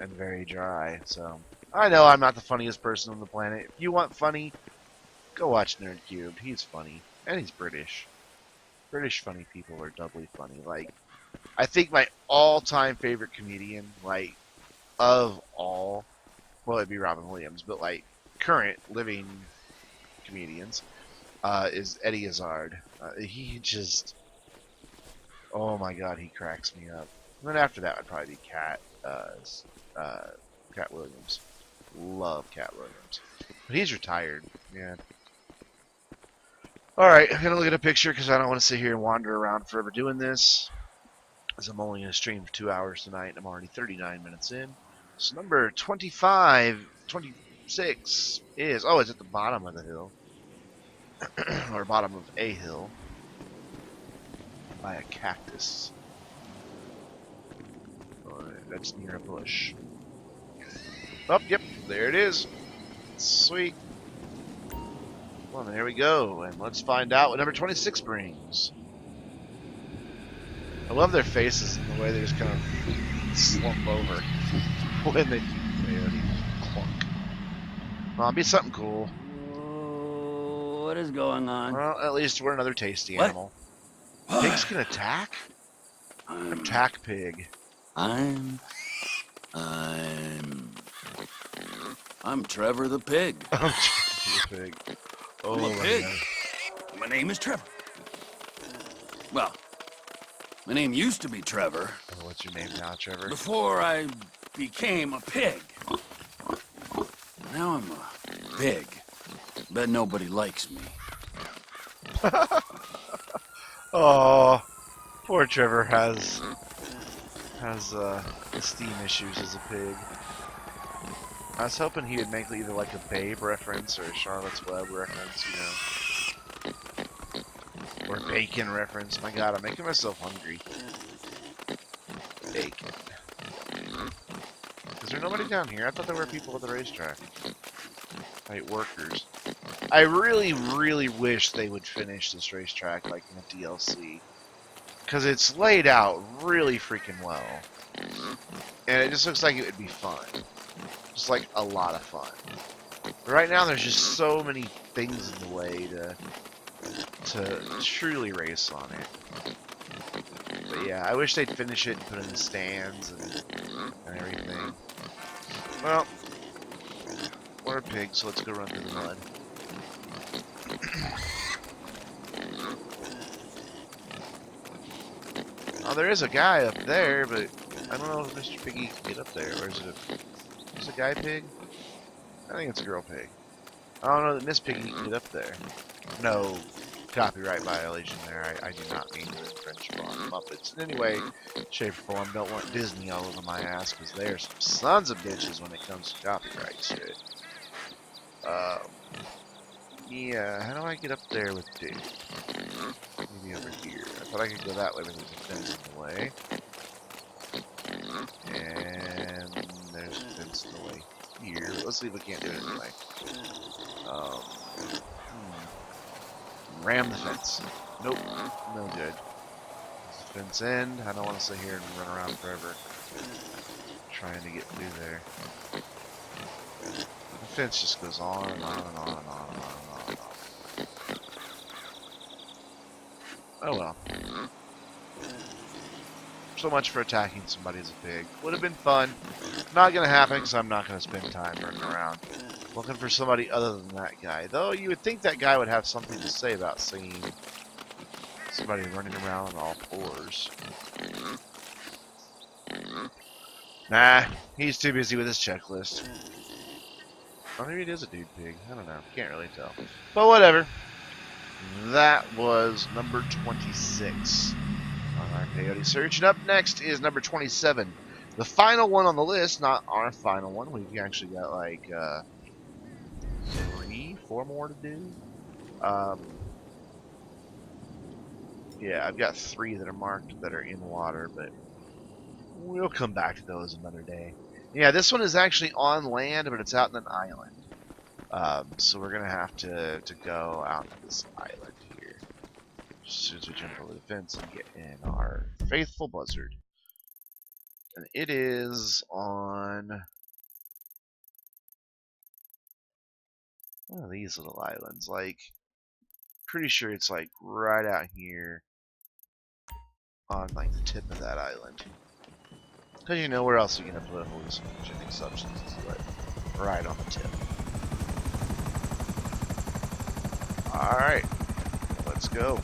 and very dry. So I know I'm not the funniest person on the planet. If you want funny, go watch Nerd Cubed. He's funny. And he's British. British funny people are doubly funny. Like, I think my all-time favorite comedian, like, of all, well, it'd be Robin Williams, but, like, current living comedians, is Eddie Izzard. He just, oh my god, he cracks me up. And then after that would probably be Cat Williams. Love Cat Williams. But he's retired, yeah. Alright, I'm going to look at a picture because I don't want to sit here and wander around forever doing this. As I'm only going to stream for 2 hours tonight and I'm already 39 minutes in. So number 26 is, oh, it's at the bottom of the hill. Or bottom of a hill. By a cactus. That's near a bush. Oh, yep, there it is. Sweet. Well, there we go, and let's find out what number 26 brings. I love their faces and the way they just kind of slump over when they do Peyote. Clunk. Well, it'll be something cool. What is going on? Well, at least we're another tasty animal. Pigs can attack? Attack pig. I'm Trevor the pig. I'm pig. Oh, I'm a pig. God. My name is Trevor. Well, my name used to be Trevor. Oh, what's your name now, Trevor? Before I became a pig. Now I'm a pig. Bet nobody likes me. Oh, poor Trevor has esteem issues as a pig. I was hoping he would make either like a Babe reference or a Charlotte's Web reference, you know, or bacon reference. My God, I'm making myself hungry. Bacon. Is there nobody down here? I thought there were people at the racetrack. Like workers. I really, really wish they would finish this racetrack like in a DLC. Because it's laid out really freaking well. And it just looks like it would be fun. Just like a lot of fun. But right now there's just so many things in the way to truly race on it. But yeah, I wish they'd finish it and put it in the stands and everything. Well, we're a pig, so let's go run through the mud. Oh, there is a guy up there, but I don't know if Mr. Piggy can get up there. Or is it a guy pig? I think it's a girl pig. I don't know that Miss Piggy can get up there. No copyright violation there. I do not mean to infringe upon Muppets in any way, shape, or form. Don't want Disney all over my ass, because they're some sons of bitches when it comes to copyright shit. Yeah, how do I get up there with Dave? Maybe over here. I thought I could go that way, but there's a fence in the way. And there's a fence in the way here. Let's see if we can't do it anyway. Ram the fence. Nope, no good. There's the fence end. I don't want to sit here and run around forever trying to get through there. The fence just goes on and on and on and on and on and on. Oh well. So much for attacking somebody as a pig. Would have been fun. Not gonna happen because I'm not gonna spend time running around looking for somebody other than that guy. Though you would think that guy would have something to say about seeing somebody running around on all fours. Nah, he's too busy with his checklist. Or maybe it is a dude pig. I don't know. Can't really tell. But whatever. That was number 26 on our Peyote search. And up next is number 27. The final one on the list, not our final one. We've actually got like 4 more to do. Yeah, I've got 3 that are marked that are in water, but we'll come back to those another day. Yeah, this one is actually on land, but it's out in an island. So we're going to have to go out to this island here. As soon as we jump over the fence and get in our faithful buzzard. And it is on one of these little islands. Like, pretty sure it's like right out here on like the tip of that island. Because you know, where else are you going to put hallucinogenic substances but right on the tip. Alright, let's go.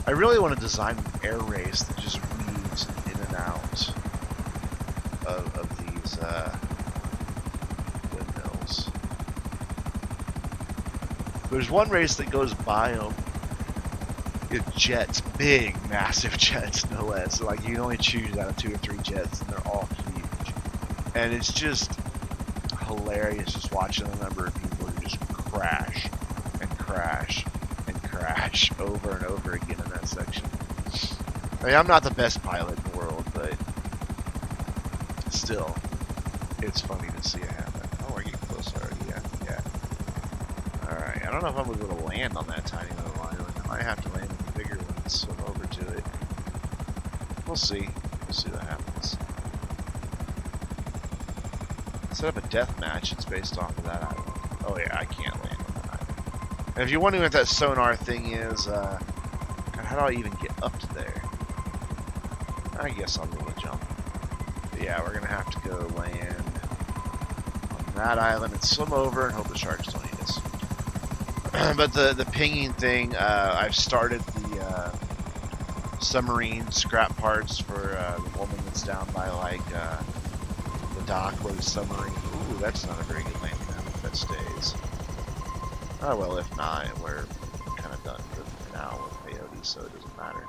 I really want to design an air race that just weaves in and out of these windmills. There's one race that goes by them. Jets, big, massive jets, no less. So, like, you can only choose out of 2 or 3 jets, and they're all huge. And it's just hilarious just watching the number of people who just crash and crash and crash over and over again in that section. I mean, I'm not the best pilot in the world, but still, it's funny to see it happen. Oh, we're getting close already. Yeah. Alright, I don't know if I'm going to be able to land on that tiny little island. I might have to land on the bigger one and swim over to it. We'll see. We'll see what happens. Set up a death match. It's based off of that island. Oh yeah, I can't land on that island. And if you're wondering what that sonar thing is, God, how do I even get up to there? I guess I'll be able to jump. But yeah, we're gonna have to go land on that island and swim over and hope the sharks don't eat us. But the pinging thing, I've started the submarine scrap parts for the woman that's down by like the dock where the submarine. Ooh, that's not a very good landing. I hope that stays. Oh well, if not, we're kind of done for now with Peyote, so it doesn't matter.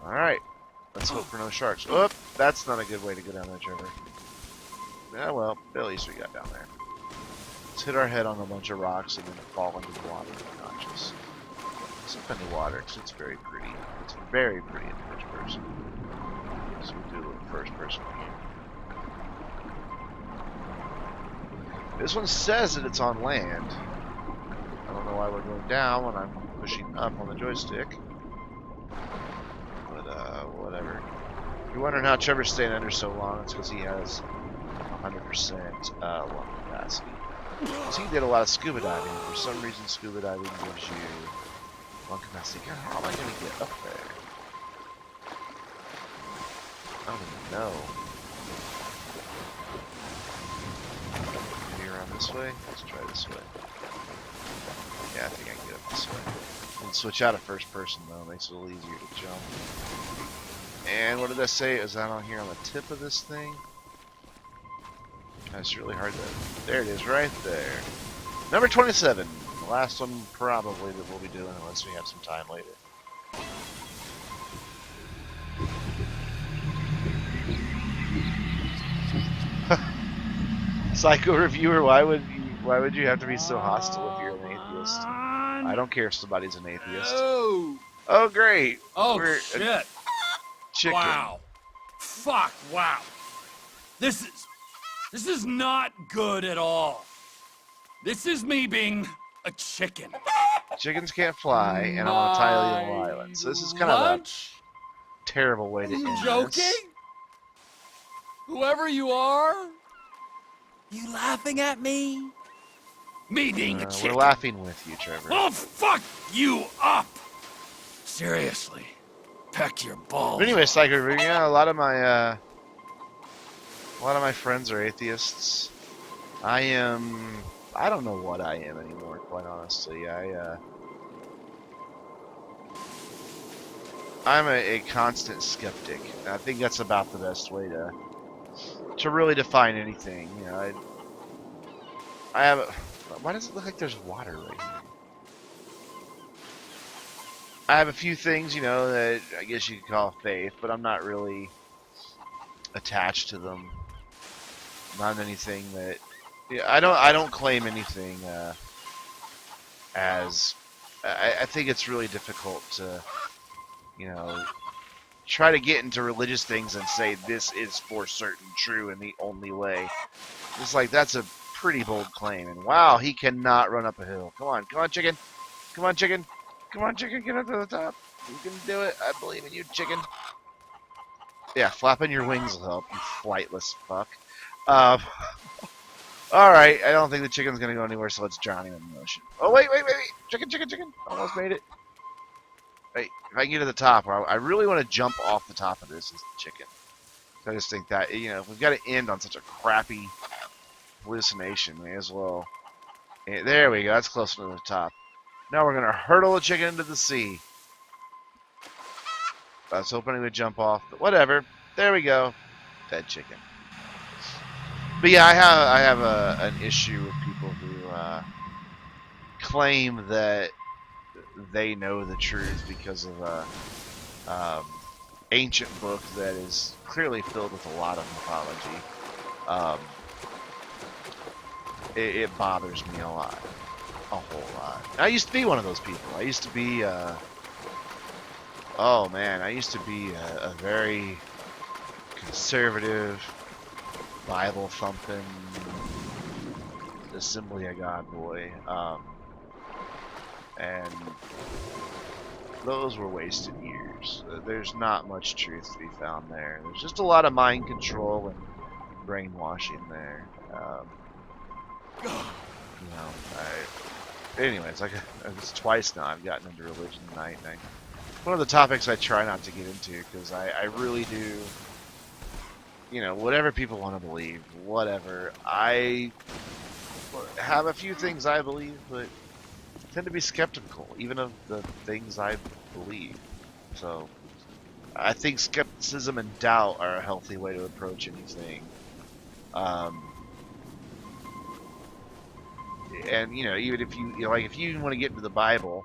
All right, let's hope for no sharks. Oh, that's not a good way to go down that river. Yeah, well, at least we got down there. Let's hit our head on a bunch of rocks and then fall into the water unconscious. Jump in the water because it's very pretty. It's very pretty in first person. So we do a little first person game. This one says that it's on land. I don't know why we're going down when I'm pushing up on the joystick. But, whatever. If you're wondering how Trevor's staying under so long, it's because he has 100% lung capacity. So he did a lot of scuba diving. For some reason, scuba diving gives you lung capacity. God, how am I going to get up there? I don't even know. Maybe around this way? Let's try this way. Yeah, I think I can get up this way. And switch out of first person though, makes it a little easier to jump. And what did I say? Is that on here on the tip of this thing? That's really hard to... There it is, right there. Number 27. The last one probably that we'll be doing unless we have some time later. Psycho reviewer, why would you have to be so hostile if you're an atheist? I don't care if somebody's an atheist. Oh, Oh great. oh We're shit. chicken. Wow. Fuck, wow. This is not good at all. This is me being a chicken. Chickens can't fly, and I'm on a tiny little island. So this is kind of a terrible way to end joking? this. Whoever you are? You laughing at me? Me being a chicken. We're laughing with you, Trevor. Oh, fuck you up! Seriously. Peck your balls. But anyway, Psycho, yeah, a lot of my friends are atheists. I don't know what I am anymore, quite honestly. I'm a constant skeptic. I think that's about the best way to really define anything. You know, I have a... Why does it look like there's water right here? I have a few things, you know, that I guess you could call faith, but I'm not really attached to them. Not anything that... Yeah, I don't claim anything as... I think it's really difficult to, you know, try to get into religious things and say this is for certain true and the only way. It's like, that's a pretty bold claim. And wow, he cannot run up a hill. Come on, chicken. Come on, chicken. Come on, chicken, get up to the top. You can do it. I believe in you, chicken. Yeah, flapping your wings will help, you flightless fuck. Alright, I don't think the chicken's gonna go anywhere, so let's drown him in the ocean. Oh, wait. Chicken. Almost made it. Wait, if I can get to the top, I really want to jump off the top of this as the chicken. I just think that, you know, we've got to end on such a crappy hallucination. May as well. Yeah, there we go. That's close to the top. Now we're going to hurtle the chicken into the sea. I was hoping he would jump off, but whatever. There we go. Dead chicken. But yeah, I have an issue with people who claim that they know the truth because of a ancient book that is clearly filled with a lot of mythology. It bothers me a lot. A whole lot. I used to be one of those people. I used to be, oh man, I used to be a very conservative, Bible-thumping, Assembly of God boy. And those were wasted years. There's not much truth to be found there. There's just a lot of mind control and brainwashing there. You know, anyways, it's twice now I've gotten into religion tonight, and one of the topics I try not to get into because I really do. You know, whatever people want to believe, whatever. I have a few things I believe, but tend to be skeptical, even of the things I believe. So, I think skepticism and doubt are a healthy way to approach anything. And you know, even if you like, if you want to get into the Bible,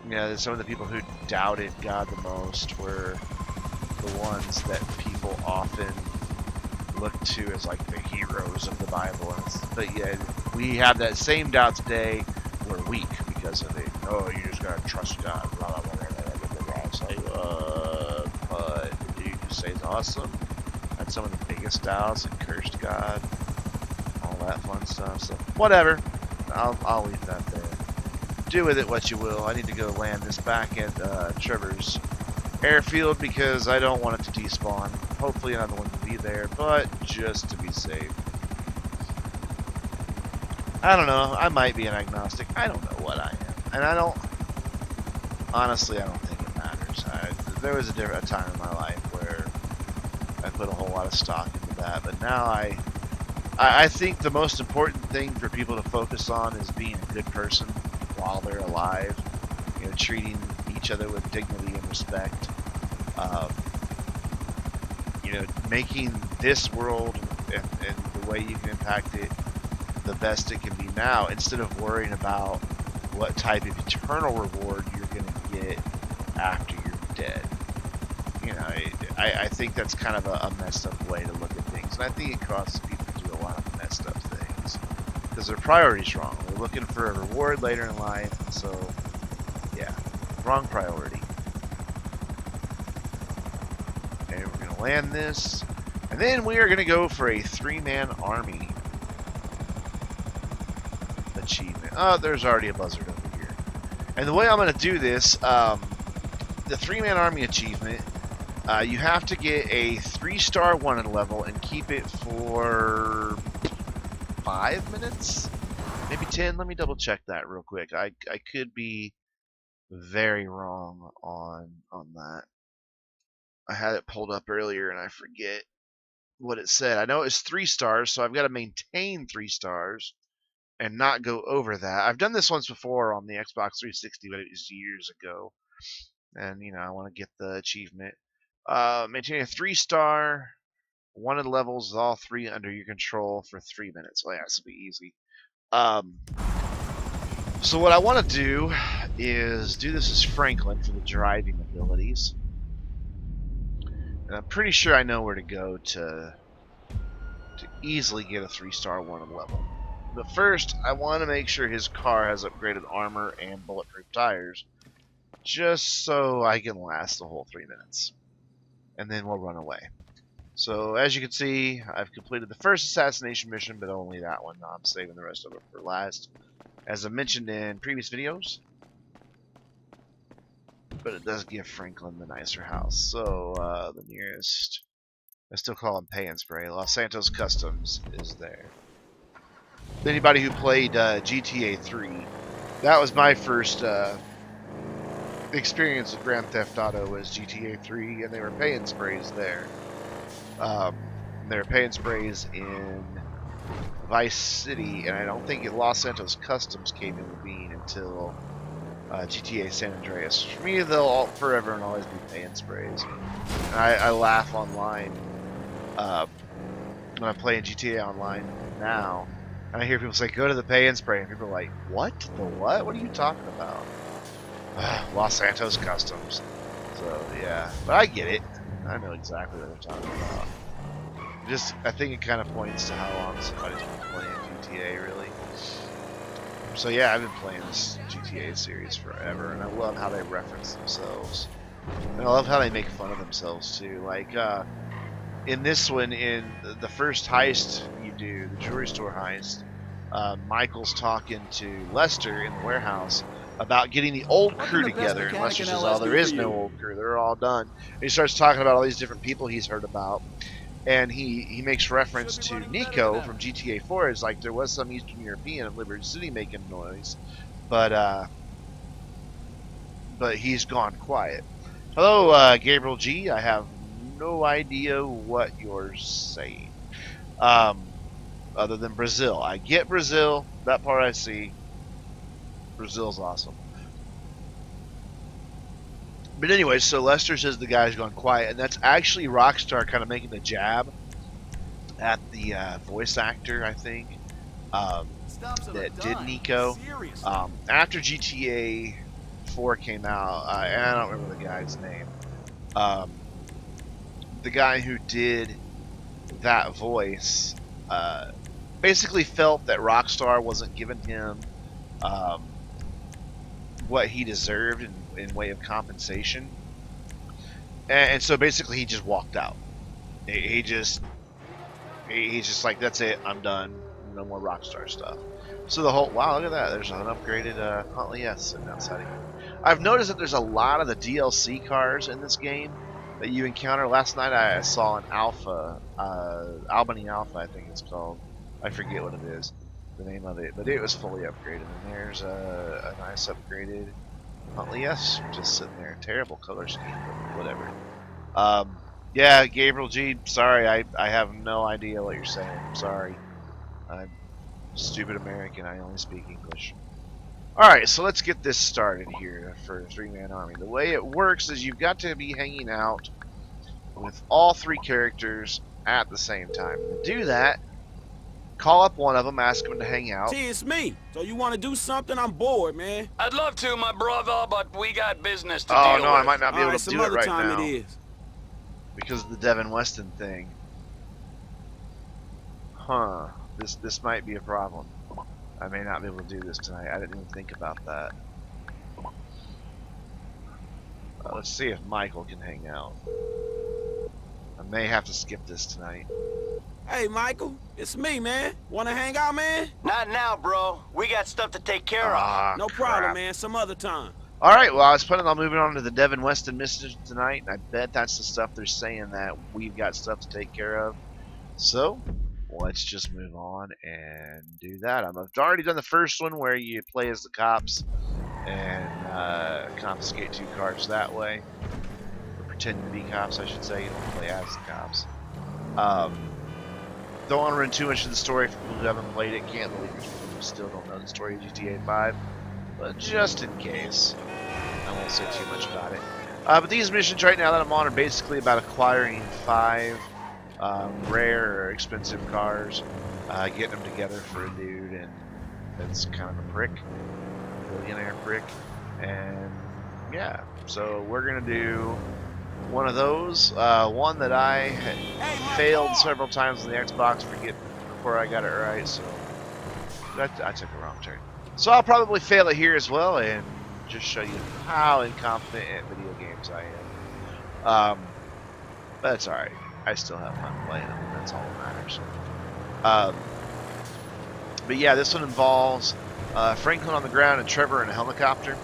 you know, some of the people who doubted God the most were the ones that people often look to as like the heroes of the Bible. But yeah, we have that same doubt today. We're weak because of it. Oh, you just gotta trust God. Blah blah blah blah blah blah blah. It's like, but the dude who says awesome had some of the biggest doubts and cursed God, all that fun stuff. So whatever, I'll leave that there. Do with it what you will. I need to go land this back at Trevor's airfield because I don't want it to despawn. Hopefully another one will be there, but just to be safe. I don't know. I might be an agnostic. I don't know what I am. And I don't... Honestly, I don't think it matters. There was a time in my life where I put a whole lot of stock into that, but now I think the most important thing for people to focus on is being a good person while they're alive. You know, treating each other with dignity and respect. You know, making this world and the way you can impact it the best it can be now, instead of worrying about what type of eternal reward you're going to get after you're dead. You know, I think that's kind of a messed up way to look at things, and I think it causes people to do a lot of messed up things because their priority's wrong. They're looking for a reward later in life, and so yeah, wrong priority. And we're going to land this, and then we are going to go for a 3-man army achievement. Oh, there's already a buzzard over here. And the way I'm going to do this, the 3-man army achievement, you have to get a 3-star wanted level and keep it for 5 minutes? Maybe 10? Let me double check that real quick. I could be very wrong on that. I had it pulled up earlier and I forget what it said. I know it's 3 stars, so I've got to maintain 3 stars and not go over that. I've done this once before on the Xbox 360, but it was years ago. And, you know, I want to get the achievement. Maintain a 3-star, wanted levels, all 3 under your control for 3 minutes. Well, yeah, this will be easy. So what I want to do is do this as Franklin for the driving abilities. And I'm pretty sure I know where to go to easily get a 3-star wanted level. But first, I want to make sure his car has upgraded armor and bulletproof tires, just so I can last the whole 3 minutes. And then we'll run away. So, as you can see, I've completed the first assassination mission, but only that one. I'm saving the rest of it for last, as I mentioned in previous videos. But it does give Franklin the nicer house. So, the nearest, I still call him Pay and Spray, Los Santos Customs is there. Anybody who played GTA 3, that was my first experience with Grand Theft Auto, was GTA 3, and they were paying sprays there. They were paying sprays in Vice City, and I don't think Los Santos Customs came into being until GTA San Andreas. For me, they'll all, forever and always be paying sprays. And I laugh online when I'm playing GTA Online now. And I hear people say, go to the pay and spray, and people are like, what? The what? What are you talking about? Los Santos Customs. So, yeah. But I get it. I know exactly what they're talking about. I think it kind of points to how long somebody's been playing GTA, really. So, yeah, I've been playing this GTA series forever, and I love how they reference themselves. And I love how they make fun of themselves, too. Like, in this one, in the first heist you do, the jewelry store heist, Michael's talking to Lester in the warehouse about getting the old crew together, and Lester says, oh, there is no old crew, they're all done. And he starts talking about all these different people he's heard about, and he makes reference to Nico from GTA 4. It's like, there was some Eastern European in Liberty City making noise, but but he's gone quiet. Hello, Gabriel G. I have no idea what you're saying. Other than Brazil. I get Brazil. That part I see. Brazil's awesome. But anyway, so Lester says the guy's gone quiet, and that's actually Rockstar kind of making a jab at the voice actor, I think, that did Nico. After GTA 4 came out, and I don't remember the guy's name, the guy who did that voice basically felt that Rockstar wasn't giving him what he deserved in way of compensation, and so basically he just walked out. He's just like, that's it, I'm done, no more Rockstar stuff. So the whole, wow, look at that, there's an upgraded Huntley S sitting outside of here. I've noticed that there's a lot of the DLC cars in this game that you encounter. Last night I saw an Alpha, Albany Alpha I think it's called, I forget what it is, the name of it, but it was fully upgraded, and there's a nice upgraded Huntley S just sitting there. Terrible color scheme, but whatever. Yeah, Gabriel G, sorry, I have no idea what you're saying. I'm sorry. I'm stupid American, I only speak English. Alright, so let's get this started here for Three-Man Army. The way it works is you've got to be hanging out with all three characters at the same time. To do that, call up one of them, ask them to hang out. See, it's me. So you want to do something? I'm bored, man. I'd love to, my brother, but we got business to Oh, deal no, with. I might not be able to some do it other right time now. it is. Because of the Devin Weston thing. Huh. This might be a problem. I may not be able to do this tonight. I didn't even think about that. Let's see if Michael can hang out. I may have to skip this tonight. Hey, Michael. It's me, man. Want to hang out, man? Not now, bro. We got stuff to take care of. No problem, man. Some other time. Alright, well, I was planning on moving on to the Devin Weston mission tonight, and I bet that's the stuff they're saying, that we've got stuff to take care of. So, let's just move on and do that. I've already done the first one where you play as the cops and confiscate 2 cars that way. Or pretend to be cops, I should say. You don't play as the cops. Don't want to run too much of the story for people who haven't played it. Can't believe there's people who still don't know the story of GTA 5. But just in case, I won't say too much about it. But these missions right now that I'm on are basically about acquiring 5 rare or expensive cars, getting them together for a dude, and that's kind of a prick, a billionaire prick, and yeah, so we're gonna do one of those, one that I failed several times on the Xbox before I got it right, so I took a wrong turn. So I'll probably fail it here as well, and just show you how incompetent at video games I am. But it's alright. I still have fun playing them, and that's all that matters. But yeah, this one involves Franklin on the ground and Trevor in a helicopter,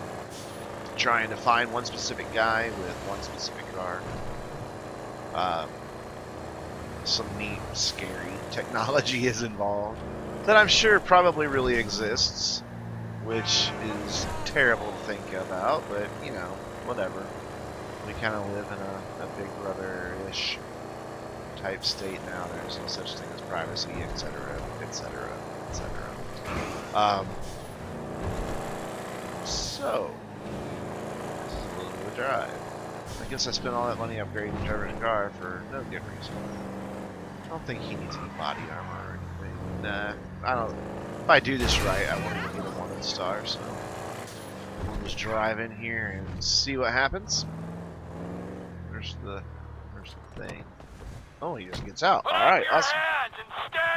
trying to find one specific guy with one specific car. Some neat, scary technology is involved that I'm sure probably really exists, which is terrible to think about, but, you know, whatever. We kind of live in a Big Brother-ish type state now. There's no such thing as privacy, etc., etc., etc. So, this is a little bit of a drive. I guess I spent all that money upgrading Trevor's car for no good reason. I don't think he needs any body armor or anything. Nah, I don't. If I do this right, I won't even get a 1 star, so we'll just drive in here and see what happens. Where's the thing? Oh, he just gets out. Alright, awesome.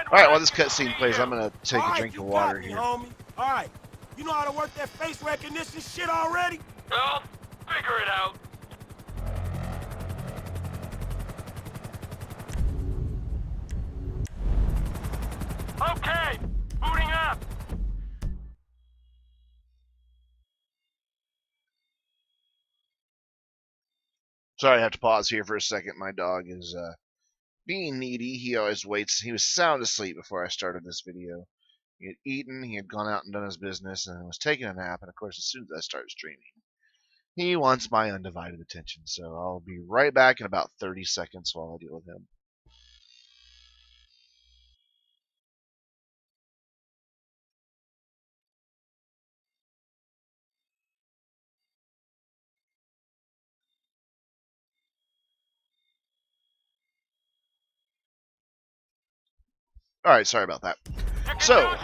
Alright, while this cutscene plays, I'm gonna take a drink of water here. Alright, you know how to work that face recognition shit already? Well, figure it out. Okay, booting up. Sorry, I have to pause here for a second. My dog is being needy. He always waits. He was sound asleep before I started this video. He had eaten, he had gone out and done his business, and was taking a nap. And of course, as soon as I start streaming, He wants my undivided attention, so I'll be right back in about 30 seconds while I deal with him. Alright, sorry about that. So,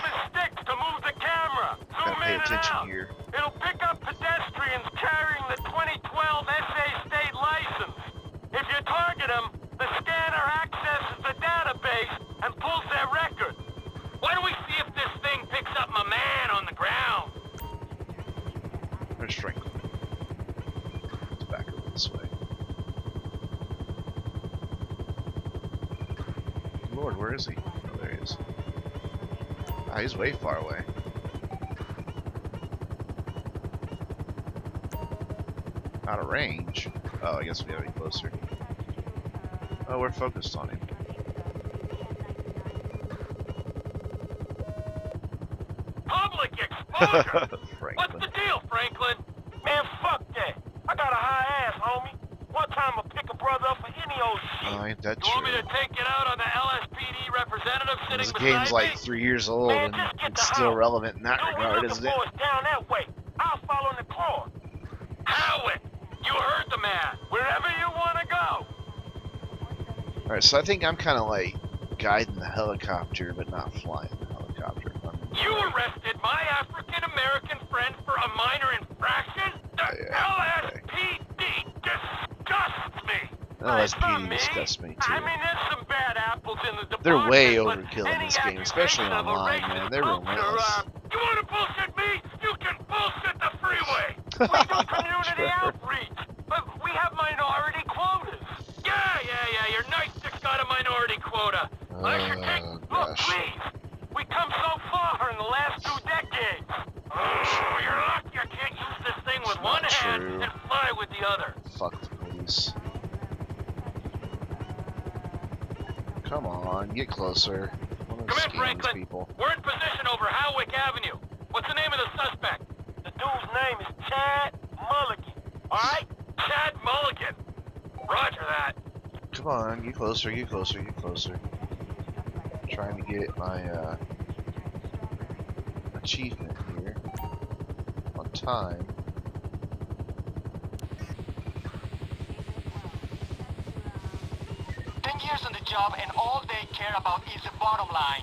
gotta pay attention here. It'll pick up pedestrians carrying the 2012 SA state license. If you target them, the scanner accesses the database and pulls their record. Why don't we see if this thing picks up my man on the ground? There's Franklin. Let's back over this way. Lord, where is he? Oh, there he is. Ah, he's way far away. Out of range? Oh, I guess we gotta be closer. Oh, we're focused on him. Public exposure! Franklin. What's the deal, Franklin? Man, fuck that. I got a high ass, homie. One time I'll pick a brother up for any old shit. Oh, ain't that You want me true? to take it out on the LSPD representative sitting This beside game's like me? 3 years old, Man, and just get it's the still house. relevant in that Dude, regard, we're isn't looking it? for us down that way. I'll follow in the car. Howard, you heard the man. Wherever you want to go. Alright, so I think I'm kind of like guiding the helicopter, but not flying the helicopter. You arrested my African-American friend for a minor infraction? The Yeah, LSPD disgusts me! LSPD disgusts me I too. mean, there's some bad apples in the department. They're way but overkill in any this game, especially accusation of a online, racist man. They're culture, relentless. You want to bullshit me? You can bullshit the freeway! We do community Sure. outreach, but we have minority quotas. Yeah, your nightstick's got a minority quota. I should take... Oh, Look, gosh. please. We come so far in the last 2 decades. Oh, you're lucky I can't use this thing with one Not hand true. and fly with the other. Fuck the police. Come on, get closer. I wanna Come in, scam these Franklin. people. We're in position over Howick Avenue. What's the name of the suspect? The dude's name is Chad Mulligan. All right? Chad Mulligan. Roger that. Come on, get closer, get closer, get closer. I'm trying to get my achievement here on time. Years on the job and all they care about is the bottom line.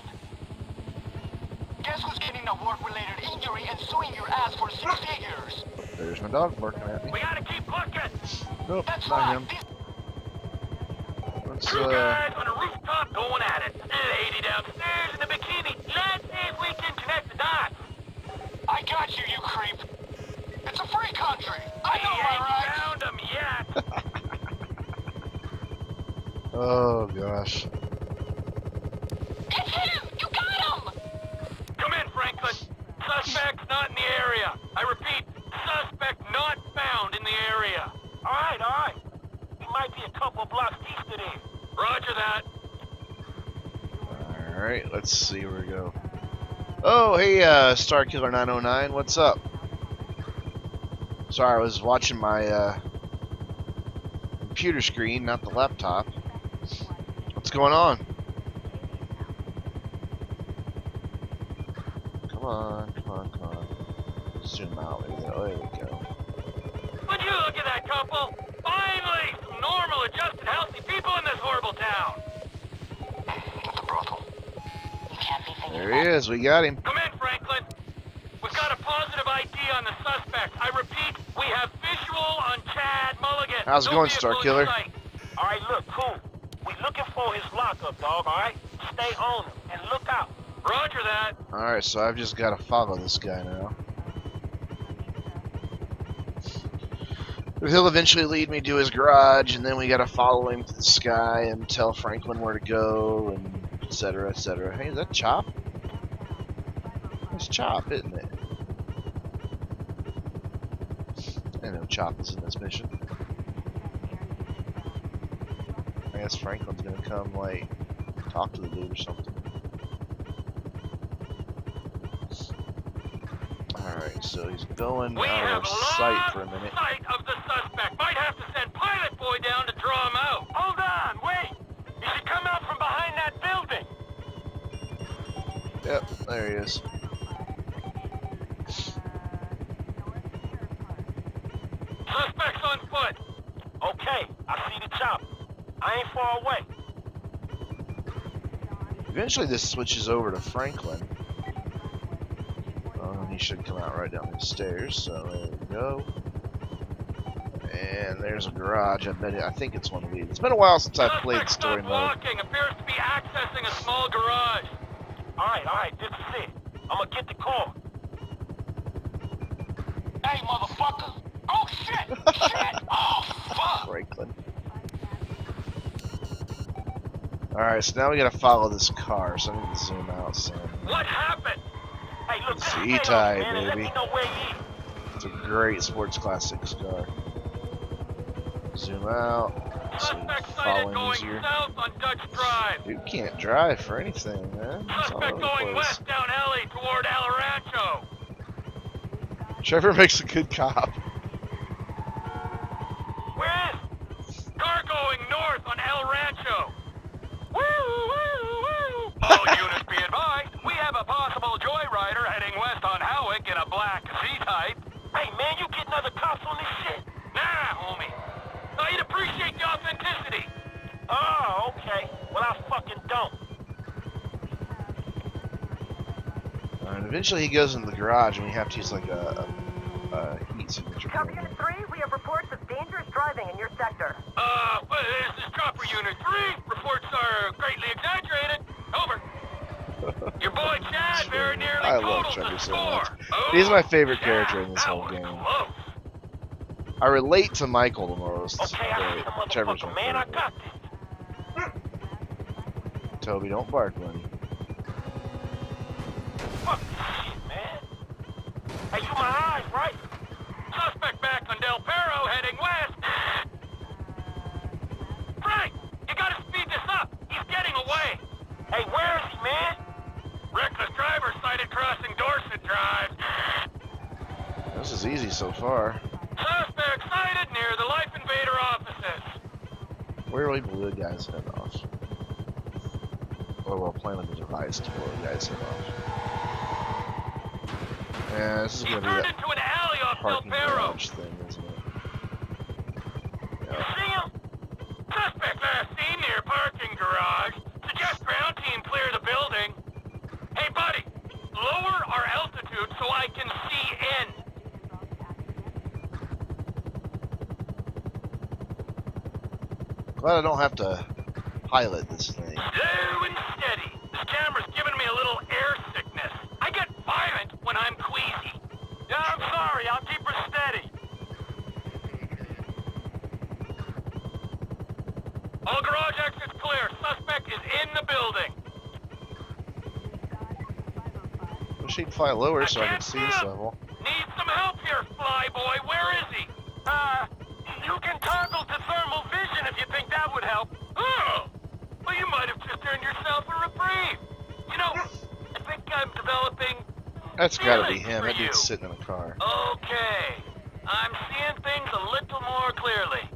Guess who's getting a work-related injury and suing your ass for 6 figures? There's my dog barking at me. We gotta keep looking. Nope, That's not right. him. Let's Two guys on a rooftop going at it. Lady downstairs in a bikini. Let's see if we can connect the dots. I got you, you creep. It's a free country. I know my rights. Found them yet. Oh gosh. It's him! You got him! Come in, Franklin. Suspect's not in the area. I repeat, suspect not found in the area. All right. He might be a couple blocks east of there. Roger that. Alright, let's see where we go. Oh, hey, Starkiller 909, what's up? Sorry, I was watching my computer screen, not the laptop. What's going on? Come on. Zoom out. There we go. Would you look at that couple? Finally, some normal, adjusted, healthy people in this horrible town. At the brothel. You can't be thinking There he is. We got him. Come in, Franklin. We've got a positive ID on the suspect. I repeat, we have visual on Chad Mulligan. How's it No going, vehicle in Starkiller? sight. All right, look, cool. We looking for his lockup, dog, all right? Stay on him and look out. Roger that. Alright, so I've just got to follow this guy now. He'll eventually lead me to his garage, and then we gotta follow him to the sky and tell Franklin where to go, and etc., etc. Hey, is that Chop? It's Chop, isn't it? I know Chop is in this mission. I guess Franklin's gonna come, like, talk to the dude or something. Alright, so he's going We out have of sight lost for a minute. sight of the suspect. Might have to send Pilot Boy down to draw him out. Hold on, wait. He should come out from behind that building. Yep, there he is. Suspect's on foot. Okay, I see the chop. I ain't far away. Eventually this switches over to Franklin. He should come out right down these stairs, so there we go. And there's a garage. I think it's one of these. It's been a while since I've played story mode. Walking appears to be accessing a small garage. Alright, this is it. I'm gonna get the call. Hey, motherfucker! Oh, shit! Shit! Oh, fuck! Franklin. Alright, so now we gotta follow this car, so I need to zoom out some. What happened? Hey, look, It's just the stay E-Type, on, man, and let baby. me know where he is. It's a great sports classics car. Zoom out. So Suspect sighted following going easier. south on Dutch Drive. Dude can't drive for anything, man. It's all Suspect over the going place. west down alley toward El Rancho. Trevor makes a good cop. Where is? Car going north on El Rancho. Woo, woo, woo. All units be advised. We have a possible joyrider heading west on Howick in a black Z-Type. Hey, man, you getting other cops on this shit? Nah, homie. I'd appreciate the authenticity. Oh, okay. Well, I fucking don't. And eventually he goes into the garage and we have to use like a heat signature. Copy Unit 3, we have reports of dangerous driving in your sector. Well, this is Chopper Unit 3. Reports are greatly exaggerated. Over. Your boy Chad very nearly I love totaled Trevor the so score. much. Oh, He's my favorite yeah, character in this that whole was game. Close. I relate to Michael the most. Okay, I see the but Trevor's motherfucker, my man. I favorite. got this. Toby, don't bark, buddy. Fuck this shit, man. Hey, you my eyes, right? Suspect back on Del Perro heading west. Frank, you gotta speed this up. He's getting away. Hey, where is he, man? Reckless driver sighted crossing Dorset Drive. This is easy so far. Suspect sighted near the Life Invader offices. Where will we blow the guy's head off? Or well, planning the device to blow the guy's head off. Yeah, this is He gonna be turned that into an alley off Del parking Perro. garage thing, isn't it? You Yeah. see him? Suspect last seen near parking garage. Suggest ground team clear the building. Hey, buddy, lower our altitude so I can see in. Glad I don't have to pilot this thing. Slow and steady. This camera's giving me a little air sickness. I get violent when I'm queasy. Yeah, I'm sorry. I'll keep her steady. All garage exits clear. Suspect is in the building. Wish he'd fly lower so I can't can see this him. level. Need some help here, Flyboy. Where is he? You can toggle to thermal vision if you think that would help. Oh! Well, you might have just earned yourself a reprieve. You know, I think I'm developing... That's gotta be feelings him. for That you. dude's sitting in a car. Okay. I'm seeing things a little more clearly.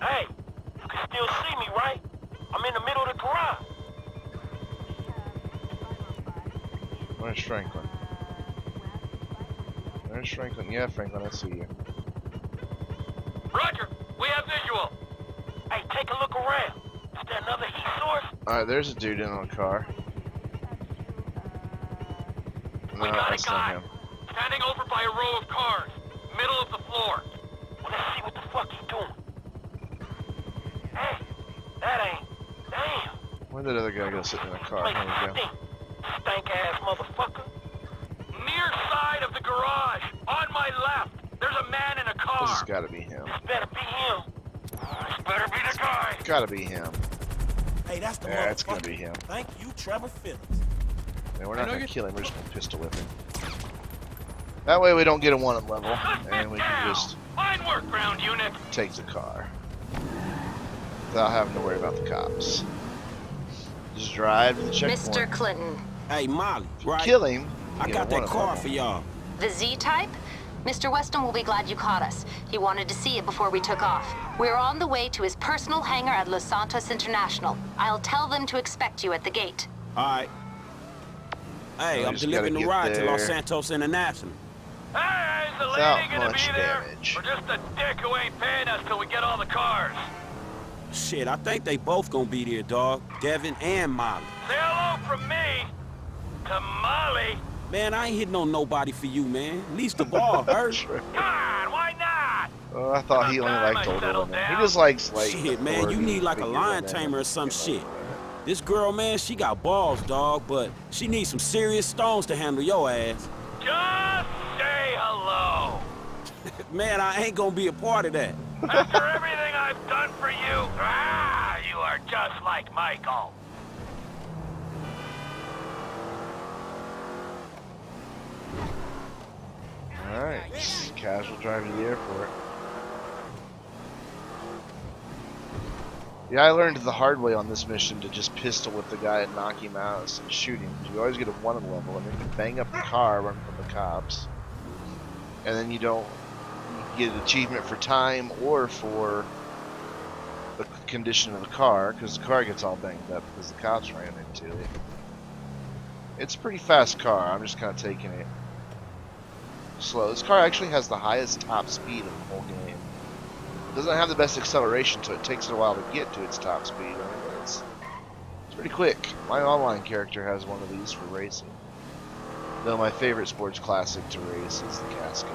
Hey, you can still see me, right? I'm in the middle of the garage. Where's Franklin? Where's Franklin? Yeah, Franklin, I see you. Roger, we have visual. Hey, take a look around. Is there another heat source? Alright, there's a dude in a car. No, We got a that's not guy. him. Standing over by a row of cars. Middle of the floor. Well, let's see what the fuck he's doing. Hey, that ain't... Damn. Where'd that other guy go sitting in a car? Place There we go. stink. Stank-ass motherfucker. Near side of the garage. On my left. There's a man in a car. This has gotta be him. This better be him. This better be the guy. Gotta be him. Hey, that's the Yeah, it's motherfucker. gonna be him. Thank you, Trevor Phillips. Yeah, we're not gonna kill him, we're just gonna pistol whip him. That way we don't get a one level, and we can just Fine work, ground unit. take the car. Without having to worry about the cops. Just drive to the checkpoint. Mr. Clinton. Hey, Molly, right? Kill him. I you got get a that one car level. for y'all. The Z-type? Mr. Weston will be glad you caught us. He wanted to see it before we took off. We're on the way to his personal hangar at Los Santos International. I'll tell them to expect you at the gate. All right. Hey, I'm delivering the ride to Los Santos International. Hey, is the lady gonna be there? Or just a dick who ain't paying us till we get all the cars? Shit, I think they both gonna be there, dog. Devin and Molly. Say hello from me to Molly. Man, I ain't hitting on nobody for you, man. Least of all, her. Come on, why not? Oh, I thought he only liked older women. He just likes like. Shit, man, you need like a lion tamer or some shit. This girl, man, she got balls, dog, but she needs some serious stones to handle your ass. Just say hello. Man, I ain't gonna be a part of that. After everything I've done for you, you are just like Michael. Alright, casual drive to the airport. Yeah, I learned the hard way on this mission to just pistol whip the guy and knock him out instead of shooting. You always get a one level and then you bang up the car running from the cops. And then you don't get an achievement for time or for the condition of the car, because the car gets all banged up because the cops ran into it. It's a pretty fast car, I'm just kind of taking it slow. This car actually has the highest top speed of the whole game. It doesn't have the best acceleration, so it takes it a while to get to its top speed. I mean, it's pretty quick. My online character has one of these for racing. Though my favorite sports classic to race is the Casco.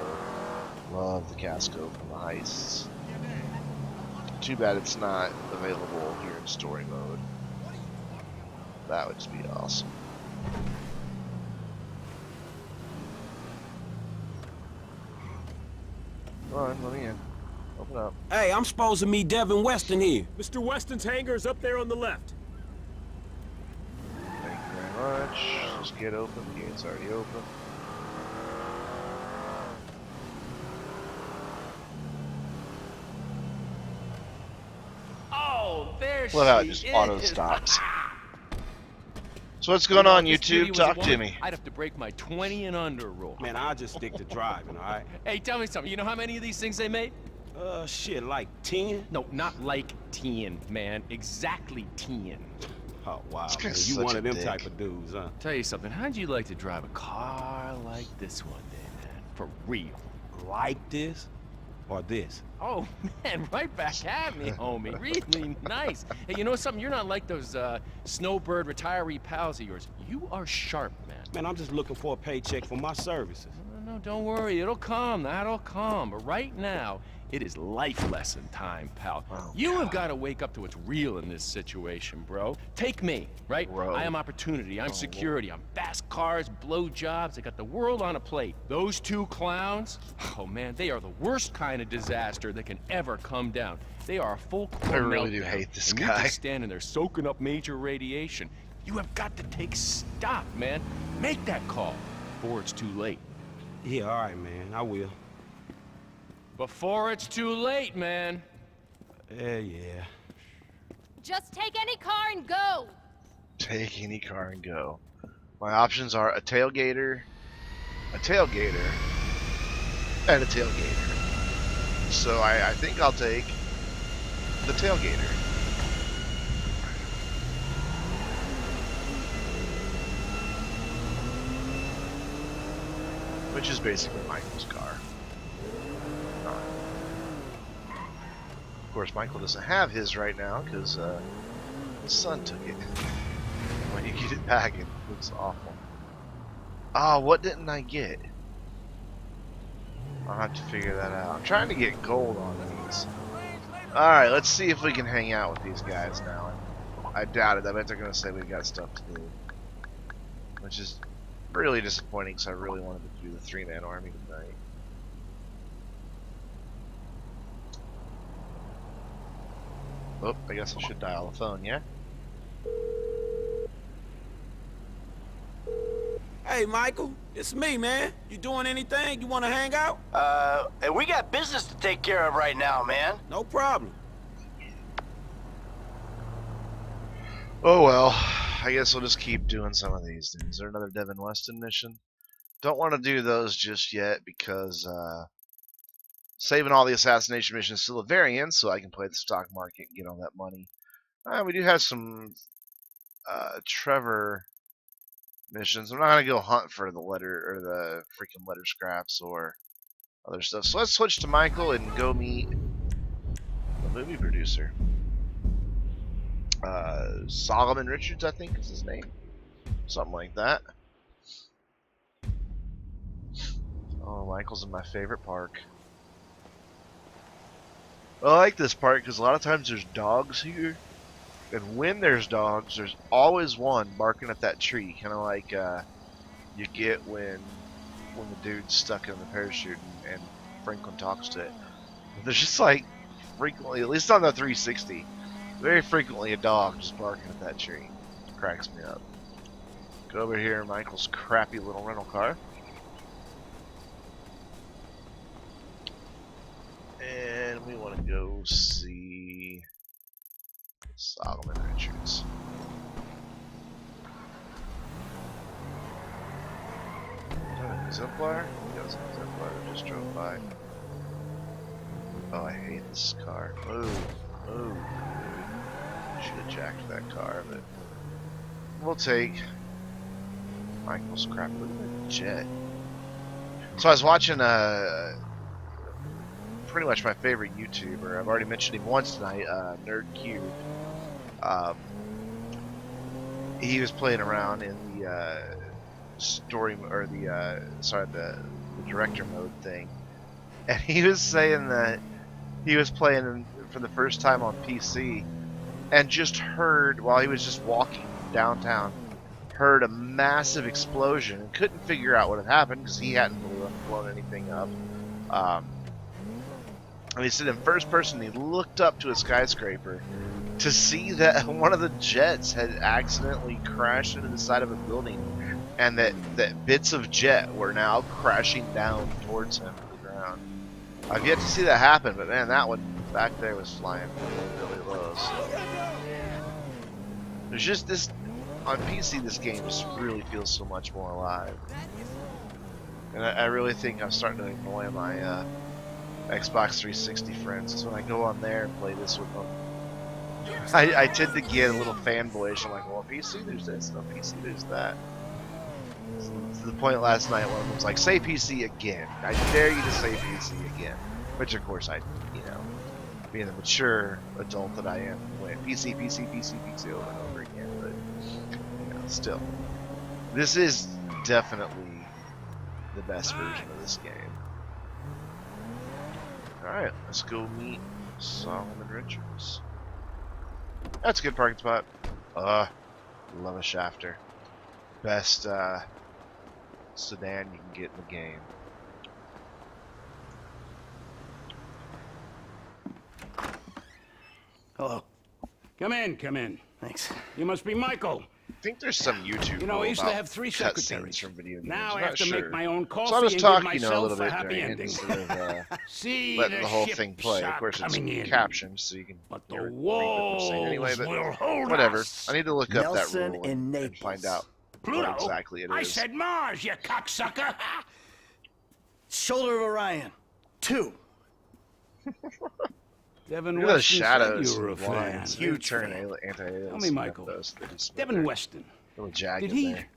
Love the Casco from the heists. Too bad it's not available here in story mode. That would just be awesome. Come on, let me in. Open up. Hey, I'm supposed to meet Devin Weston here. Mr. Weston's hangar is up there on the left. Thank you very much. Just get open. The gate's already open. Oh, there she Love how it just auto stops. So what's going on, YouTube? Talk to me. I'd have to break my 20 and under rule. Man, I'll just stick to driving, all right? Hey, tell me something. You know how many of these things they made? Shit, like 10? No, not like 10, man. Exactly 10. Oh, wow, This man. guy's You such one a of them dick. type of dudes, huh? Tell you something. How'd you like to drive a car like this one day, man? For real. Like this or this? Oh, man, right back at me, homie. Really nice. Hey, you know something? You're not like those snowbird retiree pals of yours. You are sharp, man. Man, I'm just looking for a paycheck for my services. No, don't worry. It'll come. That'll come. But right now, it is life lesson time, pal. Oh, you have got to wake up to what's real in this situation, bro. Take me, right? Bro. I am opportunity. I'm security. I'm fast cars, blow jobs. I got the world on a plate. Those two clowns, oh man, they are the worst kind of disaster that can ever come down. They are a full I really do hate this and guy. You're just standing there soaking up major radiation. You have got to take stock, man. Make that call before it's too late. Yeah, all right, man. I will. Before it's too late, man. Yeah. Just take any car and go. Take any car and go. My options are a tailgater, and a tailgater. So I think I'll take the tailgater. Which is basically Michael's car. Of course, Michael doesn't have his right now because his son took it. When you get it back, it looks awful. Ah, what didn't I get? I'll have to figure that out. I'm trying to get gold on these. Alright, let's see if we can hang out with these guys now. I doubt it. I bet they're going to say we've got stuff to do. Which is really disappointing because I really wanted to do the 3-man army tonight. Oh, I guess I should dial a phone, yeah? Hey, Michael, it's me, man. You doing anything? You want to hang out? Hey, we got business to take care of right now, man. No problem. Oh well, I guess we'll just keep doing some of these. Is there another Devin Weston mission? don't want to do those just yet because saving all the assassination missions till the very end so I can play the stock market and get all that money. We do have some Trevor missions. I'm not going to go hunt for the letter or the freaking letter scraps or other stuff. So let's switch to Michael and go meet the movie producer. Solomon Richards, I think is his name. Something like that. Oh, Michael's in my favorite park. I like this park because a lot of times there's dogs here. And when there's dogs, there's always one barking at that tree. Kind of like you get when the dude's stuck in the parachute and Franklin talks to it. There's just like frequently, at least on the 360, very frequently a dog just barking at that tree. It cracks me up. Go over here in Michael's crappy little rental car. And we want to go see Solomon Richards. Is that an exemplar? Yeah, it was an exemplar that just drove by. Oh, I hate this car. Oh. Should have jacked that car, but we'll take Michael's crap. Look at that jet. So I was watching pretty much my favorite YouTuber. I've already mentioned him once tonight, Nerd Cube. He was playing around in the story or the director mode thing, and he was saying that he was playing for the first time on PC and just heard while he was just walking downtown, heard a massive explosion and couldn't figure out what had happened because he hadn't blown anything up. And he said in first person he looked up to a skyscraper to see that one of the jets had accidentally crashed into the side of a building, and that bits of jet were now crashing down towards him to the ground. I've yet to see that happen, but man, that one back there was flying really low. So. There's just this on PC. This game just really feels so much more alive, and I really think I'm starting to annoy my Xbox 360 friends. Is when I go on there and play this with them. I tend to get a little fanboyish. I'm like, well, PC there's this, no PC there's that. To the point last night, one of them was like, say PC again. I dare you to say PC again. Which, of course, being the mature adult that I am, went PC over and over again. But, still. This is definitely the best version of this game. Alright, let's go meet Solomon Richards. That's a good parking spot. Love a shafter. Best sedan you can get in the game. Hello. Come in. Thanks. You must be Michael. I think there's some YouTube. You know, I used to have 3 secretaries. From video games. Now I have to make my own coffee so I was and talking, give myself a little bit a happy ending. See, letting the whole thing play. Of course, it's captioned, so you can. But the walls anyway, but will hold whatever. us. I need to look up that Nelson rule and and find out Pluto, what exactly it is. I said Mars, you cocksucker. Shoulder of Orion. 2. Devin Look at Weston those shadows. said you were a fan. Lines. Huge turn anti-alias. Tell me, Michael. Devin Weston. Little jag Did in there.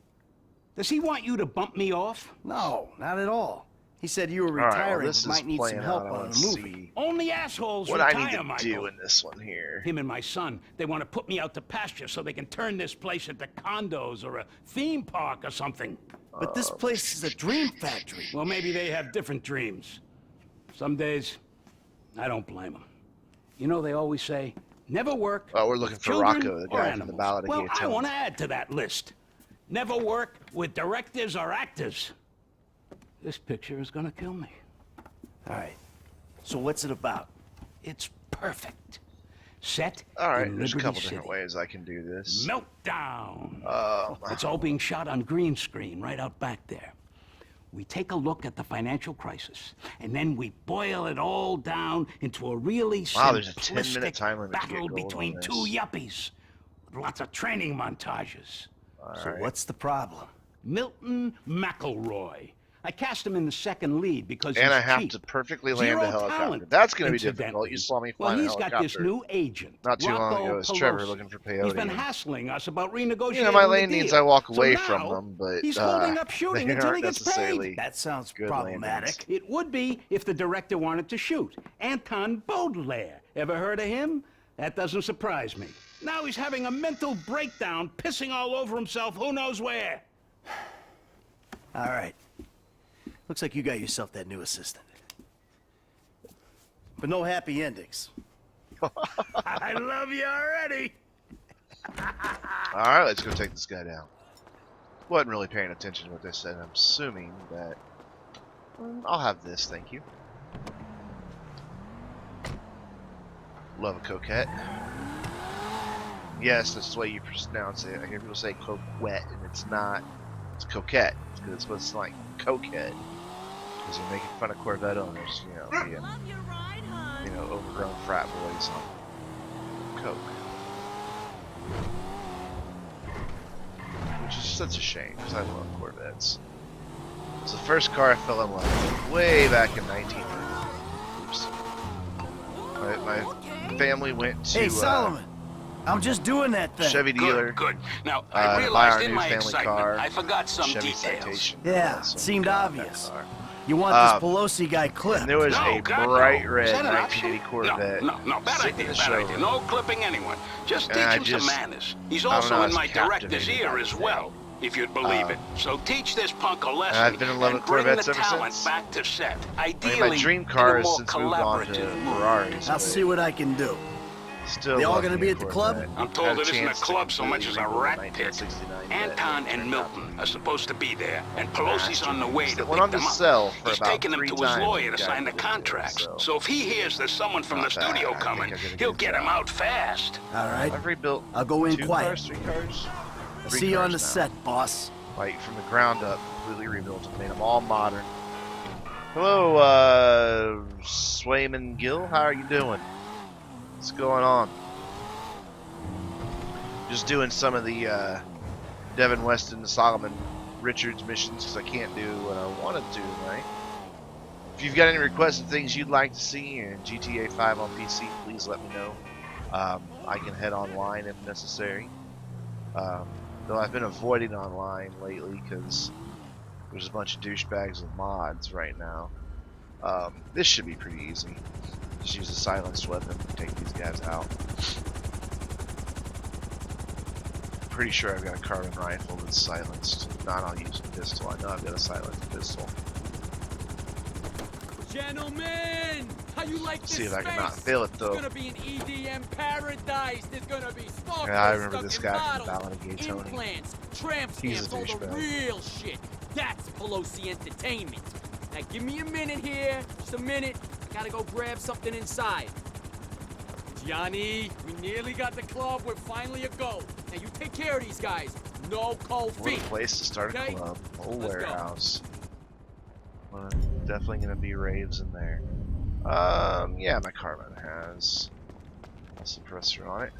Does he want you to bump me off? No, not at all. He said you were All right, retiring, well, this but is might need some playing help out. I on wanna a movie. see Only assholes what retire, I need to Michael. do in this one here. Him and my son, they want to put me out to pasture so they can turn this place into condos or a theme park or something. But this place is a dream factory. Well, maybe they have different dreams. Some days, I don't blame them. You know, they always say, never work Well, we're looking with for children Rocco, the or guy from the animals. Ballad of Well, Gay I Tone. want to add to that list. Never work with directors or actors. This picture is gonna kill me. All right. So what's it about? It's perfect. Set All right, in there's a Liberty couple City. different ways I can do this. Meltdown. Uh, It's all being shot on green screen right out back there. We take a look at the financial crisis, and then we boil it all down into a really Wow, there's a 10-minute simplistic time limit to get battle gold on between this. 2 yuppies with lots of training montages. So what's the problem? Milton McElroy, I cast him in the second lead because And he's I have cheap. to perfectly land Zero a helicopter. talent, That's going to be difficult. incidentally. You saw me Well, flying a he's helicopter got this new agent, not too long Rocco ago as Trevor Pelosi. looking for He's peyote. been hassling us about renegotiating You know, my the landings, deal. I walk So away now, from them, but he's holding up shooting they until aren't he gets necessarily paid. That sounds good problematic. landings. It would be if the director wanted to shoot. Anton Baudelaire. Ever heard of him? That doesn't surprise me. Now he's having a mental breakdown, pissing all over himself who knows where. All right. Looks like you got yourself that new assistant. But no happy endings. I love you already. All right, let's go take this guy down. Wasn't really paying attention to what they said. I'm assuming that I'll have this, thank you. Love a coquette. Yes, that's the way you pronounce it. I hear people say coquette, and it's not. It's coquette because it's supposed to like cokehead. Because they're making fun of Corvette owners, you know, being, you know, overgrown frat boys on coke. Which is such a shame, because I love Corvettes. It's the first car I fell in love with way back in 1990. Oops. My family went to Hey, Solomon. I'm just doing that thing. Chevy dealer. Good. Now, buy I our realized in new my family excitement, car, I forgot some Chevy details. Citation. Yeah, So seemed we got that obvious. car. You want this Pelosi guy clipped. And there was a God, bright no. red Is that an 1980 option? Corvette. No, bad sitting in idea, the bad idea. showroom. No clipping anyone. Just And teach I him some just- manners. He's I don't know, also I in was my director's captivated ear by as the well, if you'd believe it. So teach this punk a lesson I've been in love and with bring Corvettes the ever talent since. back to set. I mean, Ideally, my dream car in a has more since moved on to collaborative mood. Ferraris. I'll but see what I can do. Still They all love gonna me be a at the club? Corvette. I'm told Had it isn't a chance to club so much completely as a rebuild rat the pit. 1969 Anton Vet. and Milton are supposed to be there, and Pelosi's on the way to That pick went on them to up. sell for He's about taking them 3 to his times lawyer to the sign the guy did it, contracts. So if he hears there's someone from the Not bad. studio I think coming, I did a he'll good get him job. out fast. All right. I've rebuilt I'll go in 2 quiet. cars, 3 cars. 3 See you on cars the now. set, boss. Like from the ground up, completely rebuilt them, made them all modern. Hello, Swayman Gill, how are you doing? What's going on? Just doing some of the Devin Weston, Solomon Richards missions because I can't do what I wanted to tonight. If you've got any requests of things you'd like to see in GTA 5 on PC, please let me know. I can head online if necessary. Though I've been avoiding online lately because there's a bunch of douchebags with mods right now. This should be pretty easy. Just use a silenced weapon to take these guys out. Pretty sure I've got a carbon rifle that's silenced. If not, I'll use a pistol. I know I've got a silenced pistol. Gentlemen, how you like this See if I can space? not fail it though. It's gonna be an EDM paradise. There's gonna be sparklers Yeah, I remember stuck this in guy from bottles, the Ballad of Gay Tony. implants, tramp He's a stamps, all the douchebag. real shit. That's Pelosi Entertainment. Now give me a minute here, just a minute. I gotta go grab something inside. Johnny, we nearly got the club. We're finally a go. Now you take care of these guys. No cold What a feet. place to start Okay? a club. Old Let's go. warehouse. Definitely gonna be raves in there. Yeah, my carbine has a suppressor on it.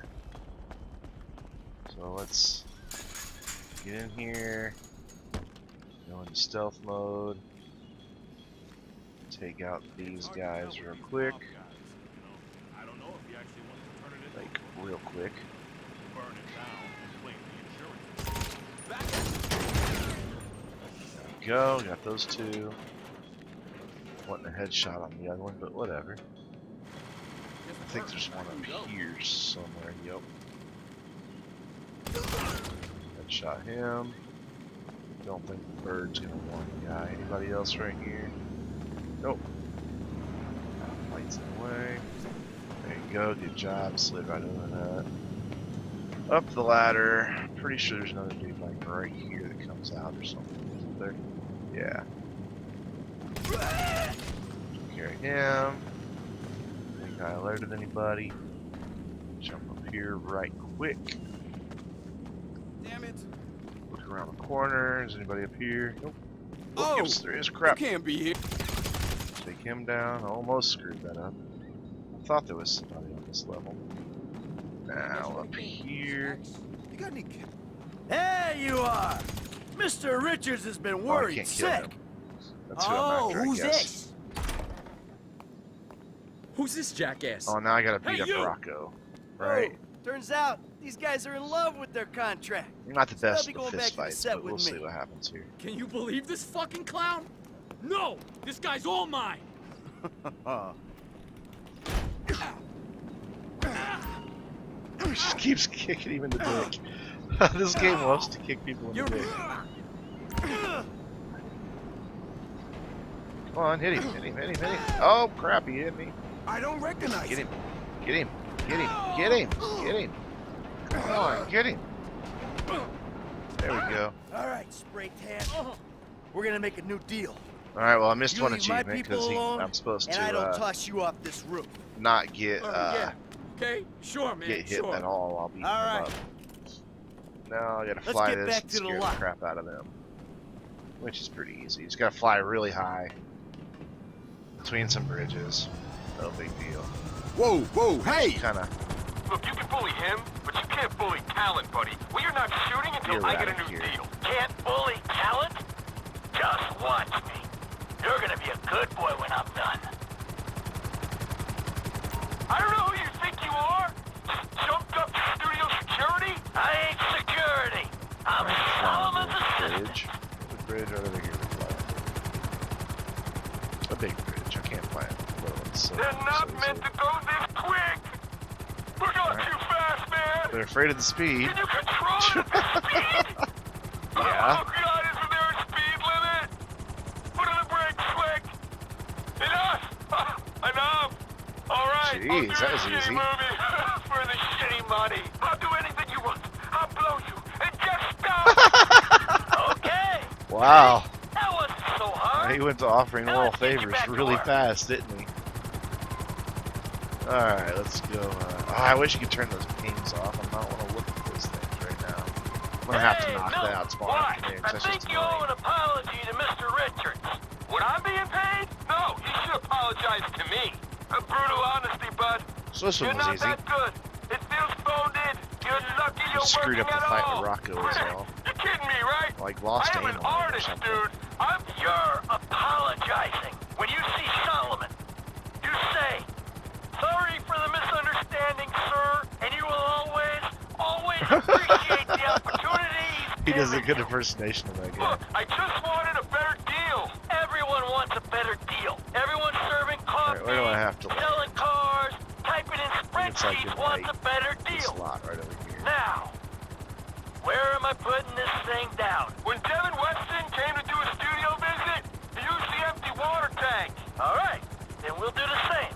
So let's get in here, go into stealth mode, take out these guys real quick. Like, real quick. There we go, got those 2. Wanting a headshot on the other one, but whatever. I think there's one up here somewhere, yep. Headshot him. Don't think the bird's gonna want the guy. Anybody else right here? Nope. Lights in the way. There you go, good job. Slid right over that. Up the ladder. Pretty sure there's another dude like right here that comes out or something. Isn't there? Yeah. Carry him. Think I alerted anybody. Jump up here right quick. Damn it. Look around the corner. Is anybody up here? Nope. Oh, yes, there is. Crap. You can't be here. Take him down. Almost screwed that up. I thought there was somebody on this level. Now up here. You got any? There you are! Mr. Richards has been I worried can't kill sick. him. That's who I'm after, who's I guess. this? Who's this jackass? Oh, now I gotta beat Hey, up you! Rocco. Right? Turns out these guys are in love with their contract. I'm not the So they'll best be with going the back fist to the fights, set but we'll with see me. what happens here. Can you believe this fucking clown? No! This guy's all mine! He just keeps kicking him in the dick. This game loves to kick people in the dick. Come on, hit him, hit him, hit him, hit him. Oh crap, he hit me. I don't recognize Get him, get him, get him, get him, get him. Come on, get him. There we go. All right, spray tan. We're gonna make a new deal. Alright, well I missed You one leave my achievement people because alone, I'm supposed and I don't to toss you off this roof. not get Yeah. Okay, sure, man. get hit sure. at all while beating All them right. up. Now I gotta Let's fly get this back and to the scare the lot. crap out of them. Which is pretty easy. You just gotta fly really high. Between some bridges. No big deal. Whoa, whoa, hey! Kinda. Look, you can bully him, but you can't bully talent, buddy. We are not shooting until You're I right get a new here. deal. Can't bully talent? Just watch me. You're gonna be a good boy when I'm done. I don't know who you think you are. Jumped up studio security? I ain't security. I'm Solomon's assistant. Bridge. The bridge over there. A big bridge. I can't find little ones. So, They're not meant to go this quick. We're going too fast, man. They're afraid of the speed. Can you control it at this speed? Yeah. Oh God, isn't there a speed limit? Put on the brakes quick. Enough. Enough. All right. Jeez, that was I'll do a shitty easy. movie for the shitty money. I'll do anything you want. I'll blow you and just stop. Okay. Wow. That wasn't so hard. He went to offering Now moral let's get you favors back to really work. fast, didn't he? Alright, let's go. I wish you could turn those pings off. I don't want to look at those things right now. I'm gonna have to knock that out tomorrow Why? afternoon. 'cause I that's think just you owe annoying. an apology to Mr. Richards. Would I being paid? No, you should apologize to me. A brutal honesty, bud. So this You're one was not easy. that good. It feels phoned in. You're lucky you're Screwed working up the at fight all. with Rocco as well. You're kidding me, right? Like lost I am aim an on it or artist, something. dude. You're apologizing. When you see Solomon, you say, "Sorry for the misunderstanding, sir," and you will always appreciate the opportunities. He does a good impersonation of that guy. Look, I just wanted a better deal. Everyone wants a better deal. Everyone serving coffee, where do I have to, like, selling cars, typing in It's like spreadsheets in, wants like, a better this deal. lot right over here. Now, where am I putting this thing down? When Devin Weston came to do a studio visit, he used the empty water tank. All right, then we'll do the same.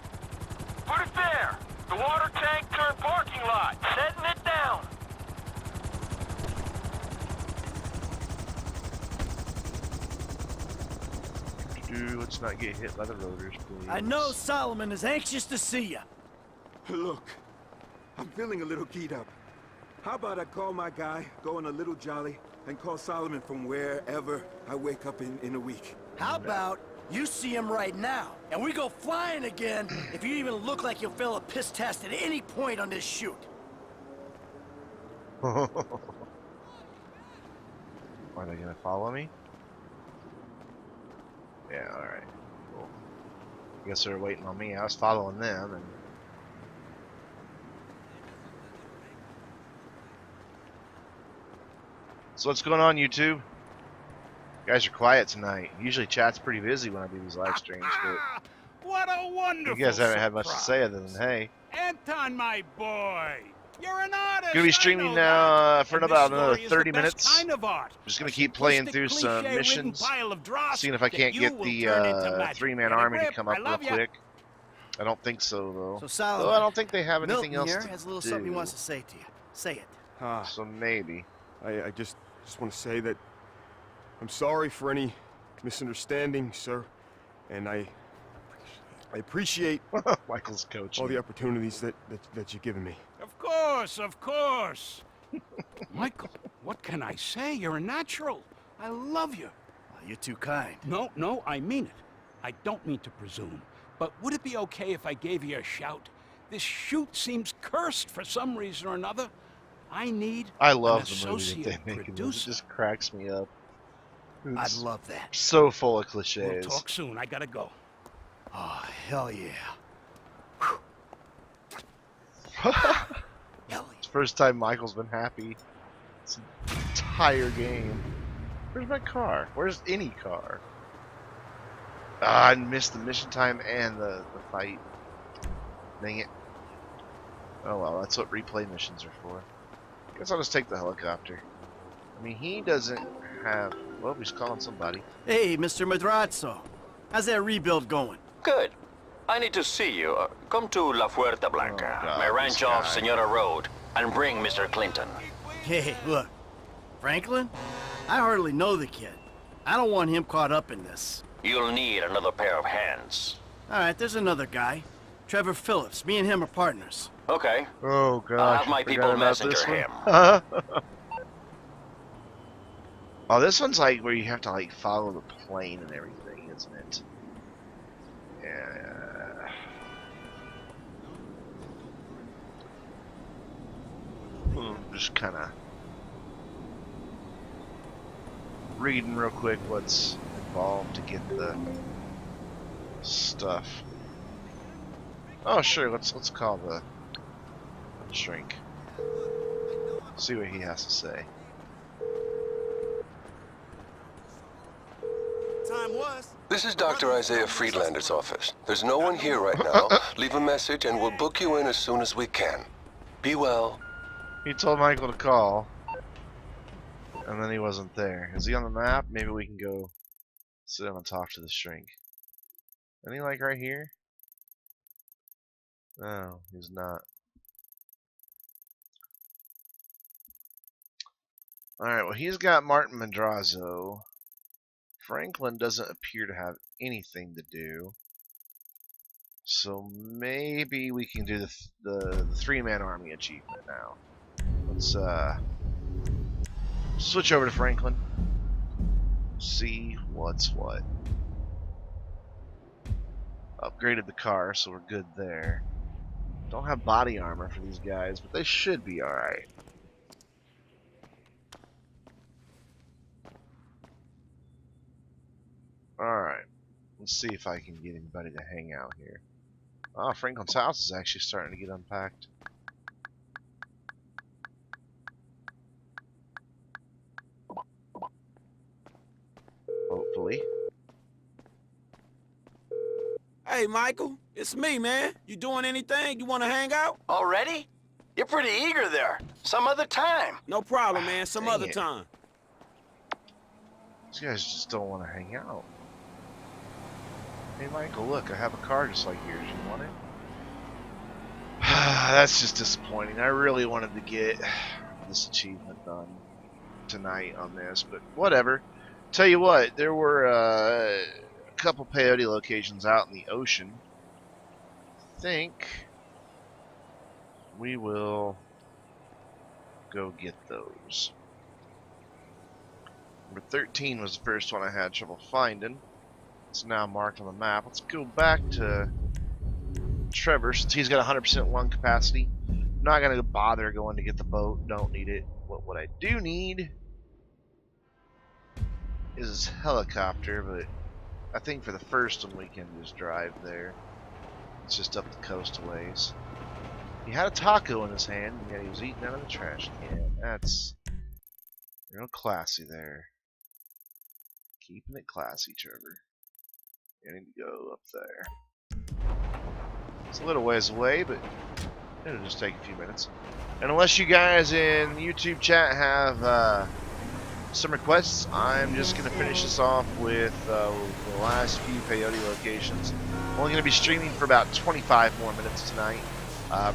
Put it there. The water tank turned parking lot. Setting it down. Let's not get hit by the rotors, please. I know Solomon is anxious to see you. Look, I'm feeling a little keyed up. How about I call my guy, go on a little jolly, and call Solomon from wherever I wake up in a week? How about you see him right now, and we go flying again if you even look like you'll fail a piss test at any point on this shoot. Are they gonna follow me? Yeah, alright. Cool. I guess they're waiting on me. I was following them and so what's going on, YouTube? You guys are quiet tonight. Usually chat's pretty busy when I do these live streams, but What a wonderful you guys haven't had much to surprise. say other than hey. Anton, my boy, you're an artist. Gonna be I streaming know now that. for And about this another story is 30 the best minutes. kind of art. Just gonna A keep playing simplistic, through some cliche-ridden missions, pile of dross seeing if I that can't you get will the turn into magic. three-man Get a army to grip. come I up real love ya. quick. I don't think so though. So Solomon, Though I don't think they have anything Milton else here to has a little do. something he wants to say to you. Say it. So maybe. I just want to say that I'm sorry for any misunderstanding, sir, and I appreciate Michael's coach. all the opportunities that you've given me. Of course, of course. Michael, what can I say? You're a natural. I love you. Well, you're too kind. No, I mean it. I don't mean to presume. But would it be okay if I gave you a shout? This shoot seems cursed for some reason or another. I need I love an the movie that associate they make. It producer. just cracks me up. I'd love that. So full of We'll cliches. talk soon. I gotta go. Oh, hell yeah. It's the first time Michael's been happy this entire game. Where's my car? Where's any car? Ah, I missed the mission time and the fight. Dang it. Oh well, that's what replay missions are for. Guess I'll just take the helicopter. I mean, he doesn't have... Well, he's calling somebody. Hey, Mr. Madrazo. How's that rebuild going? Good. I need to see you. Come to La Fuerta Blanca, Oh, God, my ranch this off guy. Senora Road, and bring Mr. Clinton. Hey, look. Franklin? I hardly know the kid. I don't want him caught up in this. You'll need another pair of hands. All right, there's another guy. Trevor Phillips. Me and him are partners. Okay. Oh, God. I'll have my people messenger him. Oh, this one's like where you have to like follow the plane and everything, isn't it? Yeah. Just kind of reading real quick what's involved to get the stuff. Oh, sure. Let's call the shrink. See what he has to say. This is Dr. Isaiah Friedlander's office. There's no one here right now. Leave a message and we'll book you in as soon as we can. Be well. He told Michael to call, and then he wasn't there. Is he on the map? Maybe we can go sit down and talk to the shrink. Isn't he like right here? No, he's not. Alright, well he's got Martin Madrazo. Franklin doesn't appear to have anything to do. So maybe we can do the three-man army achievement now. Let's switch over to Franklin. See what's what. Upgraded the car, so we're good there. Don't have body armor for these guys, but they should be alright. Alright. Let's see if I can get anybody to hang out here. Ah, Franklin's house is actually starting to get unpacked. Hopefully. Hey, Michael, it's me, man. You doing anything? You want to hang out? Already? You're pretty eager there. Some other time. No problem, man. Some Dang other it. time. These guys just don't want to hang out. Hey, Michael, look, I have a car just like yours. You want it? That's just disappointing. I really wanted to get this achievement done tonight on this, but whatever. Tell you what, there were a couple peyote locations out in the ocean. I think we will go get those. Number 13 was the first one I had trouble finding. It's now marked on the map. Let's go back to Trevor, since he's got 100% lung capacity. I'm not going to bother going to get the boat. Don't need it. What I do need is his helicopter, but I think for the first one we can just drive there. It's just up the coast a ways. He had a taco in his hand, and yet he was eating out of the trash can. That's real classy there. Keeping it classy, Trevor. You need to go up there. It's a little ways away, but it'll just take a few minutes. And unless you guys in YouTube chat have some requests, I'm just going to finish this off with the last few peyote locations. I'm only going to be streaming for about 25 more minutes tonight.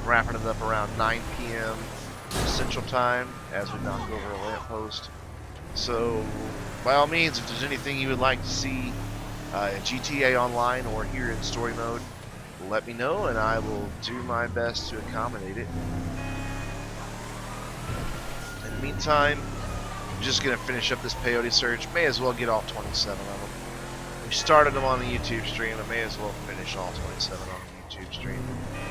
Wrapping it up around 9 p.m. Central Time as we knock over a lamppost. So, by all means, if there's anything you would like to see in GTA Online or here in story mode, let me know and I will do my best to accommodate it. In the meantime, I'm just going to finish up this peyote search. May as well get all 27 of them. We started them on the YouTube stream. I may as well finish all 27 on the YouTube stream.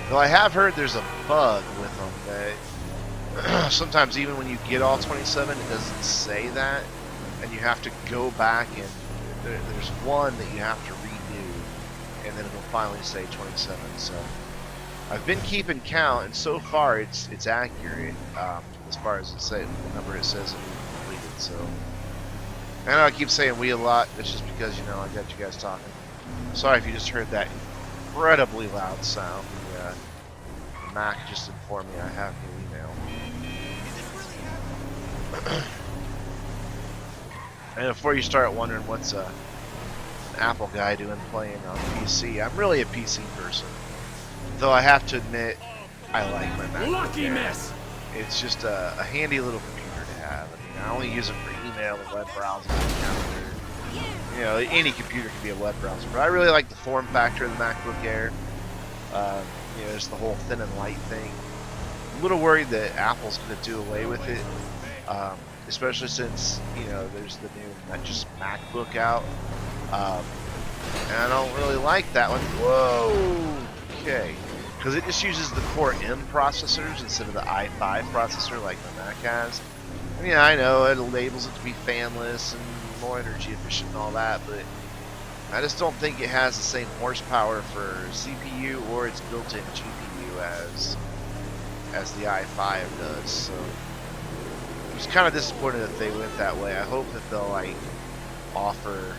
Though I have heard there's a bug with them that sometimes even when you get all 27, it doesn't say that. and you have to go back and there's one that you have to redo, and then it'll finally say 27. So I've been keeping count, and so far it's accurate as far as the number it says it completed. So I know I keep saying we a lot. It's just because, you know, I got you guys talking. Sorry if you just heard that incredibly loud sound. The Mac just informed me I have new email. And before you start wondering what's an Apple guy doing playing on PC, I'm really a PC person. Though I have to admit, I like my Mac. Lucky miss! It's just a handy little computer to have. I mean, I only use it for email and web browsing and calendar. You know, any computer can be a web browser, but I really like the form factor of the MacBook Air. You know, just the whole thin and light thing. I'm a little worried that Apple's going to do away with it, especially since, you know, there's the new just MacBook out, and I don't really like that one. Whoa, okay, because it just uses the Core M processors instead of the i5 processor like my Mac has. And yeah, I know it labels it to be fanless and more energy efficient and all that, but I just don't think it has the same horsepower for CPU or its built-in GPU as the i5 does. So I was kind of disappointed that they went that way. I hope that they'll like offer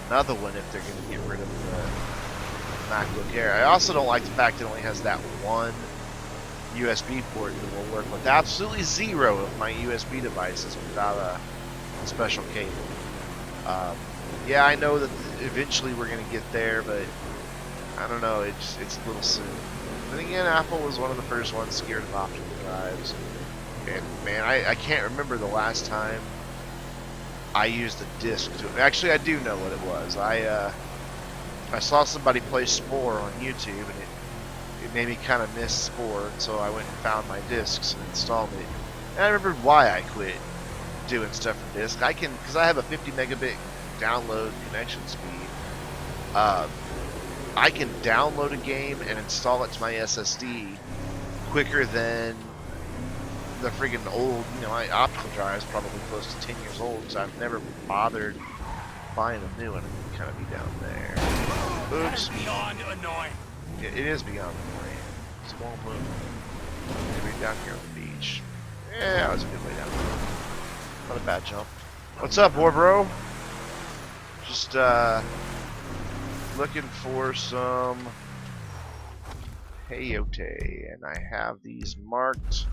another one if they're going to get rid of the MacBook Air. I also don't like the fact it only has that one USB port that will work with absolutely zero of my USB devices without a special cable. Yeah, I know that eventually we're going to get there, but I don't know, it's a little soon. Then again, Apple was one of the first ones scared of optical drives. And man, I can't remember the last time I used a disc to. Actually, I do know what it was. I saw somebody play Spore on YouTube, and it made me kind of miss Spore, and so I went and found my discs and installed it. And I remembered why I quit doing stuff from disk. Because I have a 50 megabit download connection speed. I can download a game and install it to my SSD quicker than the freaking old, you know, my optical drive is probably close to 10 years old, because I've never bothered buying a new one. It can kind of be down there. Oops. That is beyond annoying. It is beyond annoying. Small move. Maybe down here on the beach. Yeah, that was a good way down there. Not a bad jump. What's up, war bro? Just looking for some peyote, and I have these marked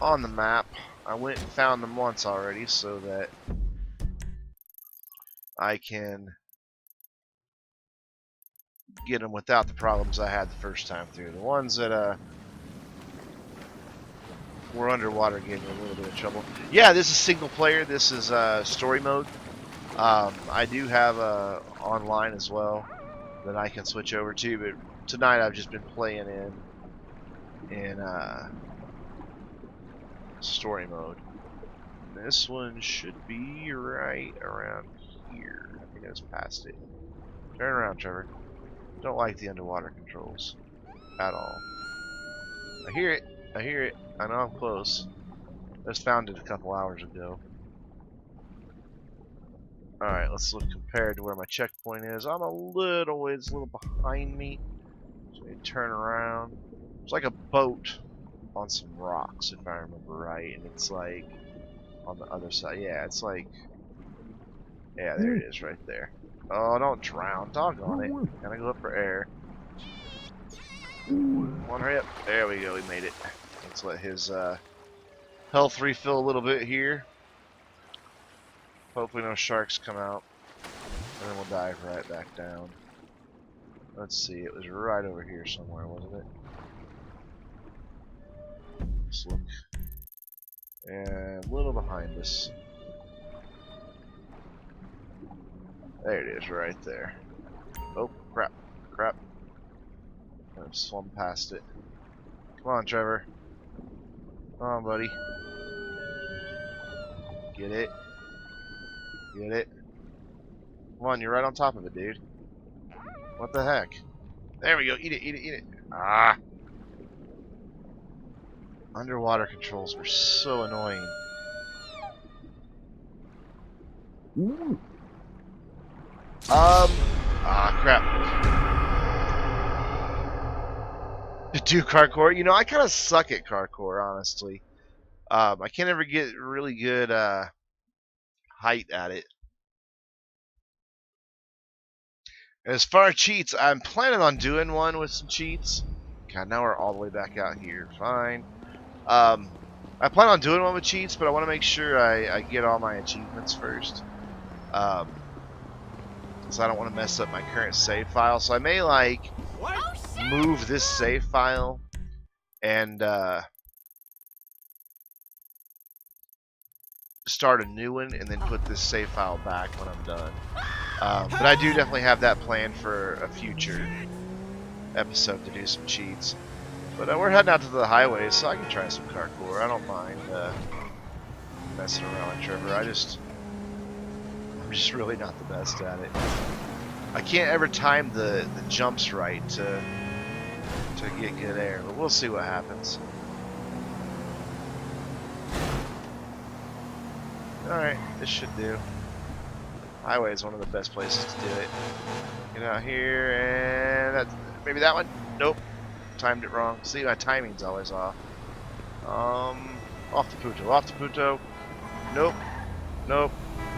on the map. I went and found them once already so that I can get them without the problems I had the first time through. The ones that were underwater gave me a little bit of trouble. Yeah, this is single player. This is story mode. I do have online as well that I can switch over to, but tonight I've just been playing in story mode. This one should be right around here. I think I just passed it. Turn around, Trevor. Don't like the underwater controls at all. I hear it. I hear it. I know I'm close. I just found it a couple hours ago. Alright, let's look compared to where my checkpoint is. I'm a little ways, a little behind me. So I turn around. It's like a boat on some rocks, if I remember right. And it's like on the other side. Yeah, it's like... Yeah, there it is right there. Oh, don't drown. Doggone it. Gotta go up for air. Come on, hurry up. There we go. We made it. Let's let his health refill a little bit here. Hopefully no sharks come out. And then we'll dive right back down. Let's see. It was right over here somewhere, wasn't it? Let's look. And a little behind us. There it is, right there. Oh, crap. Crap. I swum past it. Come on, Trevor. Come on, buddy. Get it. Get it. Come on, you're right on top of it, dude. What the heck? There we go. Eat it, eat it, eat it. Ah! Underwater controls were so annoying. Crap. To do parkour, you know, I kind of suck at parkour, honestly. I can't ever get really good height at it. As far as cheats, I'm planning on doing one with some cheats. God, now we're all the way back out here. Fine. I plan on doing one with cheats, but I want to make sure I get all my achievements first. So I don't want to mess up my current save file. So I may, like, move this save file and start a new one and then put this save file back when I'm done. But I do definitely have that planned for a future episode to do some cheats. But we're heading out to the highway, so I can try some parkour. I don't mind messing around with Trevor. I'm just really not the best at it. I can't ever time the jumps right to get good air, but we'll see what happens. Alright, this should do. Highway is one of the best places to do it. Get out here, and that's maybe that one? Nope. Timed it wrong. See, my timing's always off. Off the Puto. Off the Puto. Nope. Nope.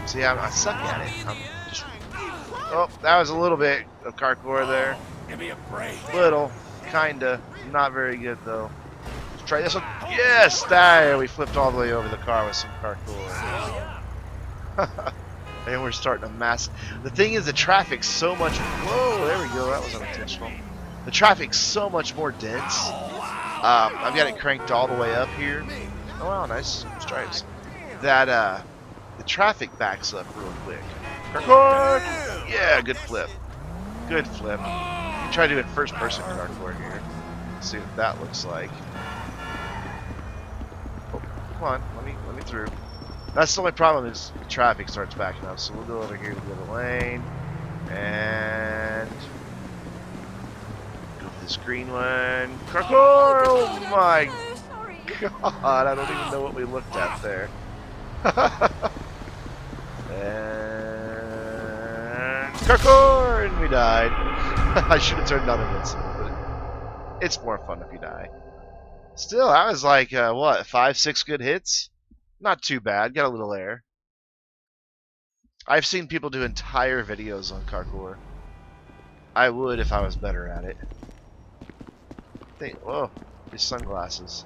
See, I suck at it. Oh, that was a little bit of parkour there. Give me a break. Little. Kinda. Not very good, though. Let's try this one. Yes! There! We flipped all the way over the car with some parkour. And we're starting to mass. The thing is, the traffic's so much. Whoa, there we go. That was unintentional. The traffic's so much more dense. I've got it cranked all the way up here. Oh wow, nice stripes. That the traffic backs up real quick. Parkour! Yeah, good flip. Good flip. You can try doing first-person parkour here. See what that looks like. Oh, come on, let me through. That's the only problem is the traffic starts backing up, so we'll go over here to the other lane and go to this green one. Parkour! Oh my god! I don't even know what we looked at there. And parkour! And we died. I should have turned on invincible, but it's more fun if you die. Still, I was like, what, 5-6 good hits? Not too bad. Got a little air. I've seen people do entire videos on parkour. I would if I was better at it. Whoa, these sunglasses.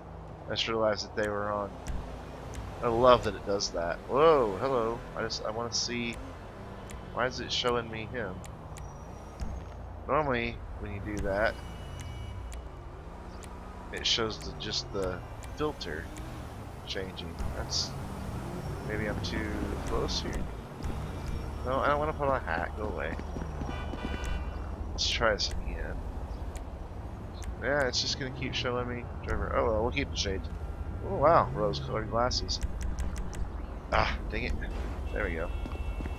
I just realized that they were on. I love that it does that. Whoa, hello. I want to see. Why is it showing me him? Normally, when you do that, it shows just the filter changing. That's maybe I'm too close here. No, I don't want to put on a hat. Go away. Let's try this again. Yeah, it's just gonna keep showing me Trevor. Oh well, we'll keep the shades. Oh wow, rose-colored glasses. Ah, dang it. There we go.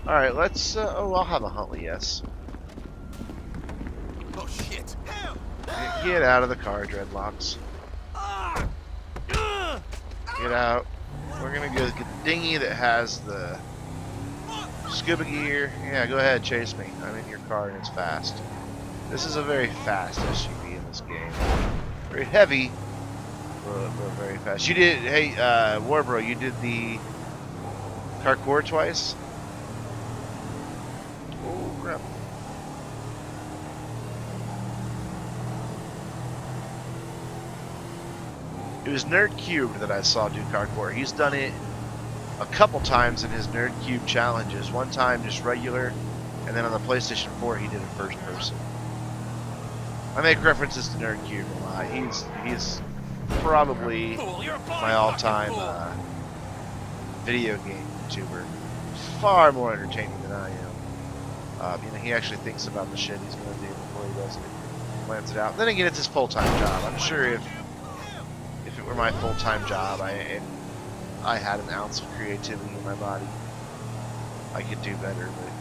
All right, let's. Oh, I'll have a Huntley. Yes. Oh shit! Get out of the car, dreadlocks. Get out. We're gonna go get the dinghy that has the scuba gear. Yeah, go ahead, chase me. I'm in your car and it's fast. This is a very fast SUV in this game. Very heavy, but very fast. You did, hey, Warbro, you did the parkour twice? Oh, crap. It was Nerd Cube that I saw do parkour. He's done it a couple times in his Nerd Cube challenges. One time just regular, and then on the PlayStation 4 he did it first person. I make references to Nerd Cube a lot. He's probably my all-time video game YouTuber. Far more entertaining than I am. You know, he actually thinks about the shit he's going to do before he does it. Plans it out. Then again, it's his full-time job. I'm sure if it were my full-time job, and I had an ounce of creativity in my body, I could do better, but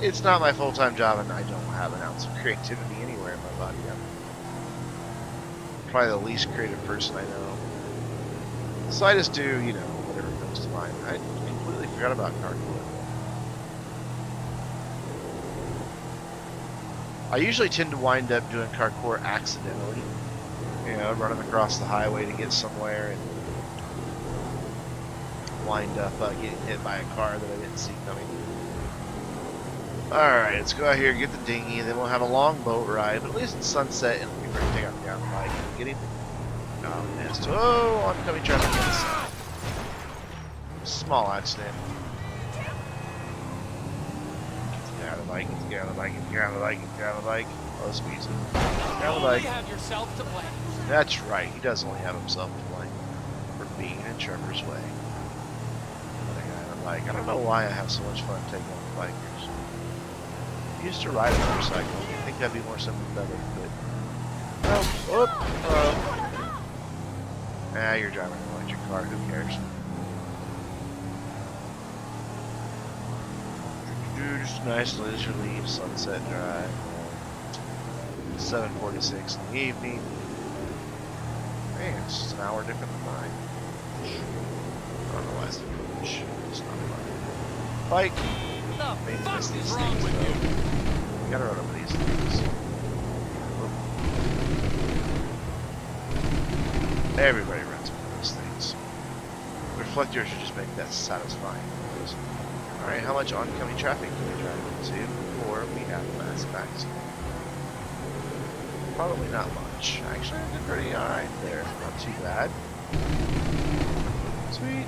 it's not my full-time job, and I don't have an ounce of creativity anywhere in my body. I'm probably the least creative person I know. So I just do, you know, whatever comes to mind. I completely forgot about parkour. I usually tend to wind up doing parkour accidentally. You know, running across the highway to get somewhere and wind up getting hit by a car that I didn't see coming. Alright, let's go out here and get the dinghy, and then we'll have a long boat ride, but at least it's sunset and we can take out down the bike and get him. Oh, missed. Oh, oncoming traffic on the side. Small accident. Get out of the bike, get out of the bike, get out of the bike, get out of the bike. Oh, squeeze it. Get out of the bike. Have yourself to blame. That's right, he does only have himself to blame for being in Trevor's way. Like, I don't know why I have so much fun taking on the bikers. I used to ride a motorcycle. I think that'd be more sympathetic, but you're driving an electric car. Who cares? Just a nice leisurely sunset drive. 7:46 in the evening. Man, it's just an hour different than mine. I don't know why it's different. It's not fun. Bike. What the fuck is these wrong things, with though. you? You gotta run over these things. Oh. Everybody runs over those things. Reflector should just make that satisfying. Alright, how much oncoming traffic can we drive into before we have mass backs? Probably not much. Actually, I did pretty alright there. Not too bad. Sweet.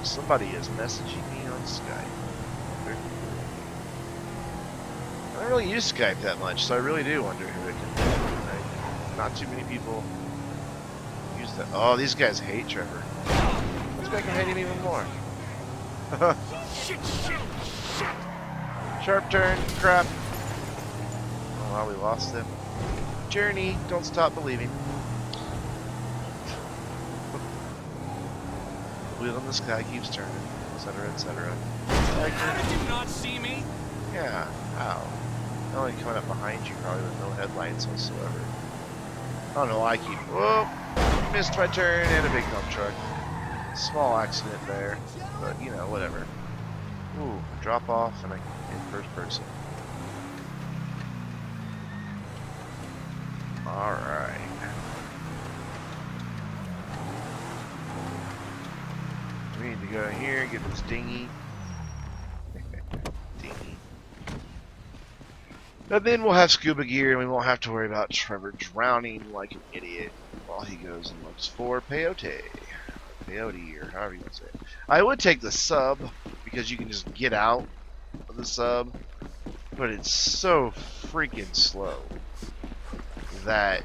Somebody is messaging me on Skype. I don't really use Skype that much, so I really do wonder who it can be. Right? Not too many people use that. Oh, these guys hate Trevor. Let's make them hate him even more. Shit, shit, shit. Sharp turn, crap. Oh, wow, we lost them. Journey, don't stop believing. Wheel in the sky keeps turning, etc., etc. Did you not see me? Yeah, how? Only coming up behind you, probably with no headlights whatsoever. I don't know why I keep. Whoa! Missed my turn and a big dump truck. Small accident there, but you know, whatever. Ooh, drop off and I in first person. Alright. We need to go in here, get this dinghy. Dinghy. And then we'll have scuba gear and we won't have to worry about Trevor drowning like an idiot while he goes and looks for peyote. Peyote, or however you want to say it. I would take the sub because you can just get out of the sub, but it's so freaking slow that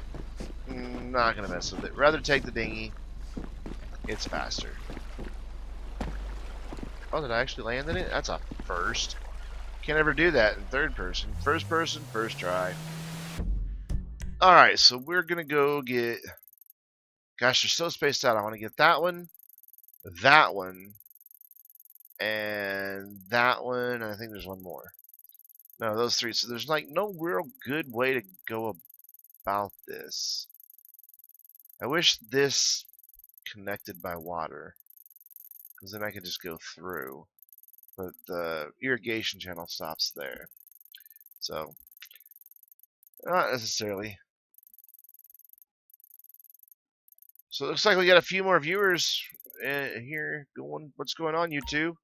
I'm not gonna mess with it. Rather take the dinghy. It's faster. Oh, did I actually land in it? That's a first. Can't ever do that in third person. First person, first try. Alright, so we're gonna go get... Gosh, they're so spaced out. I want to get that one, and that one. I think there's one more. No, those three. So there's like no real good way to go about this. I wish this connected by water, because then I could just go through. But the irrigation channel stops there. So, not necessarily. So it looks like we got a few more viewers here. What's going on, you two?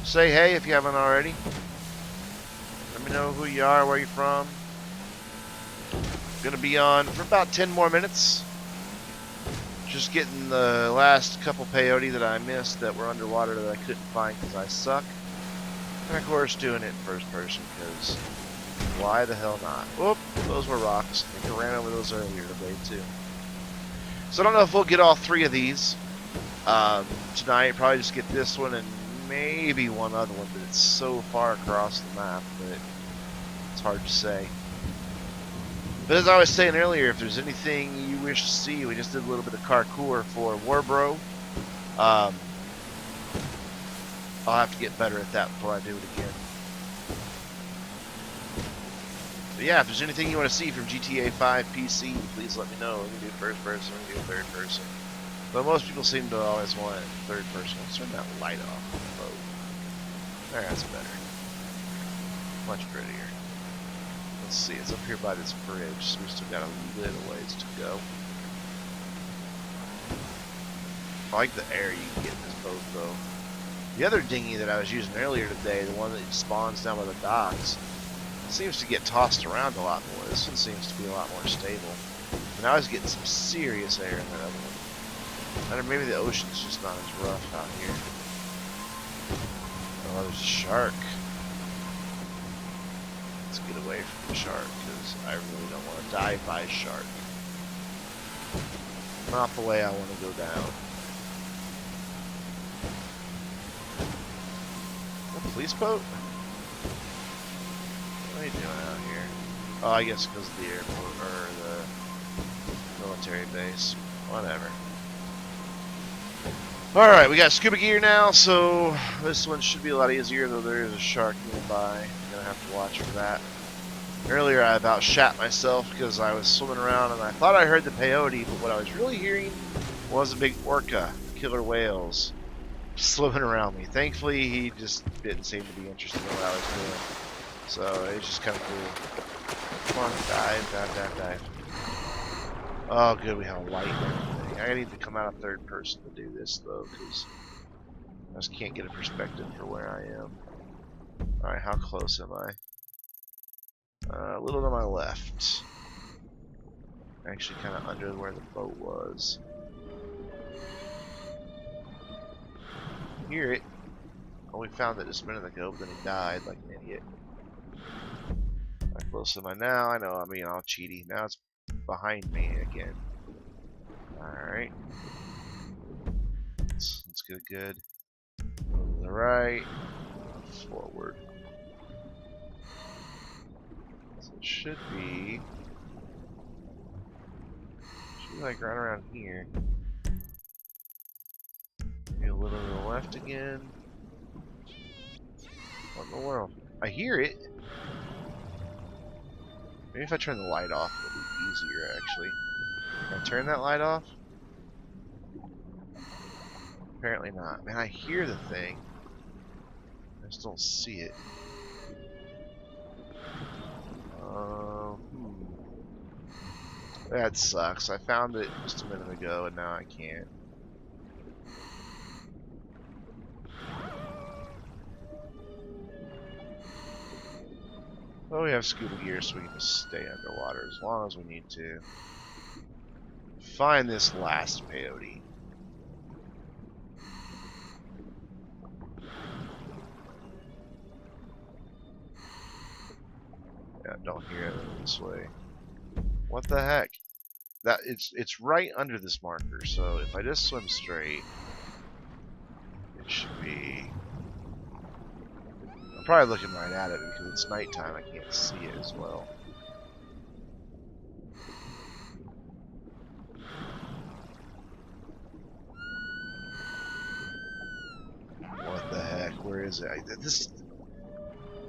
Say hey if you haven't already. Let me know who you are, where you're from. Gonna be on for about 10 more minutes. Just getting the last couple peyote that I missed that were underwater that I couldn't find because I suck. And of course doing it in first person because why the hell not? Whoop, those were rocks. I think I ran over those earlier today too. So I don't know if we'll get all three of these tonight. Probably just get this one and maybe one other one, but it's so far across the map that it's hard to say. But as I was saying earlier, if there's anything you wish to see, we just did a little bit of parkour for Warbro. I'll have to get better at that before I do it again. But yeah, if there's anything you want to see from GTA 5 PC, please let me know. We can do first person, we can do third person. But most people seem to always want third person. Let's turn that light off. There, that's better. Much prettier. Let's see, it's up here by this bridge, so we still got a little ways to go. I like the air you can get in this boat, though. The other dinghy that I was using earlier today, the one that spawns down by the docks, seems to get tossed around a lot more. This one seems to be a lot more stable. And I was getting some serious air in that other one. Or maybe the ocean's just not as rough out here. Oh, there's a shark. Let's get away from the shark, because I really don't want to die by a shark. Not the way I want to go down. A police boat? What are you doing out here? Oh, I guess because of the airport, or the military base. Whatever. Alright, we got scuba gear now, so this one should be a lot easier, though there is a shark nearby. I'm gonna have to watch for that. Earlier I about shat myself because I was swimming around and I thought I heard the peyote, but what I was really hearing was a big orca, killer whales, swimming around me. Thankfully, he just didn't seem to be interested in what I was doing. So it's just kind of cool. Come on, dive, dive, dive, dive. Oh, good, we have a light and everything. I need to come out of third person to do this, though, because I just can't get a perspective for where I am. Alright, how close am I? A little to my left. Actually, kind of under where the boat was. Hear it. Oh, we found it just a minute ago, but then he died like an idiot. How close am I now? I know, I'm being all cheaty. Now it's behind me again. Alright. Let's get good. Move to the right. Forward. So it should be like right around here. Maybe a little to the left again. What in the world? I hear it. Maybe if I turn the light off, it'll be easier, actually. Can I turn that light off? Apparently not. Man, I hear the thing. I just don't see it. That sucks. I found it just a minute ago and now I can't. Well, we have scuba gear, so we can just stay underwater as long as we need to. Find this last peyote. Yeah, don't hear it this way. What the heck? That it's right under this marker, so if I just swim straight, it should be. I'm probably looking right at it because it's nighttime. I can't see it as well. What the heck? Where is it?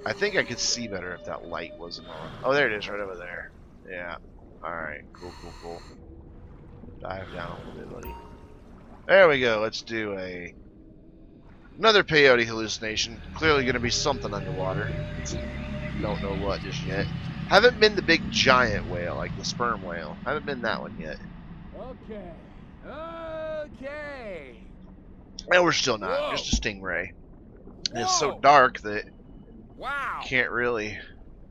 I think I could see better if that light wasn't on. Oh, there it is, right over there. Yeah. Alright, cool, cool, cool. Dive down a little bit, buddy. There we go. Let's do another peyote hallucination. Clearly going to be something underwater. Don't know what just yet. Haven't been the big giant whale, like the sperm whale. Haven't been that one yet. Okay. Okay. And we're still not. Whoa. Just a stingray. And it's Whoa. so dark that Wow. can't really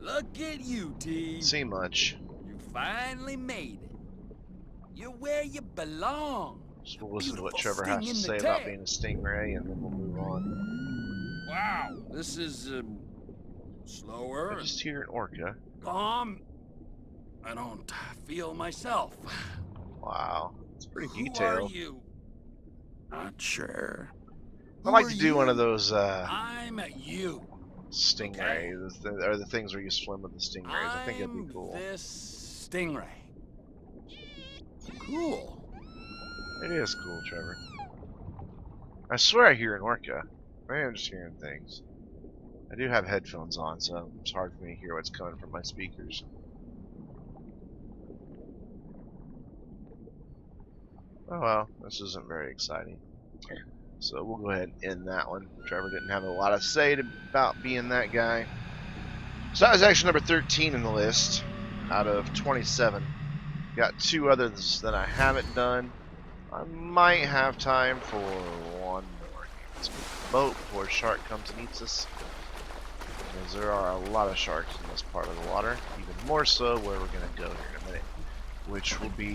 Look at you, T. see much. You finally made it. You're where you belong. So we'll listen to what Beautiful Trevor has sting to in the say about tail. being a stingray, and then we'll move on. Wow. This is slower. I just hear an orca. Calm. I don't feel myself. Wow, it's pretty Who detailed. are you? Not sure. I'd like to do one of those I'm you. stingrays, or the things where you swim with the stingrays. I think it'd be cool. This stingray. Cool. It is cool, Trevor. I swear I hear an orca. Maybe I'm just hearing things. I do have headphones on, so it's hard for me to hear what's coming from my speakers. Oh well, this isn't very exciting. So we'll go ahead and end that one. Trevor didn't have a lot to say about being that guy. So that was actually number 13 in the list out of 27. Got 2 others that I haven't done. I might have time for one more. Let's move the boat before a shark comes and eats us. Because there are a lot of sharks in this part of the water. Even more so where we're going to go here in a minute. Which will be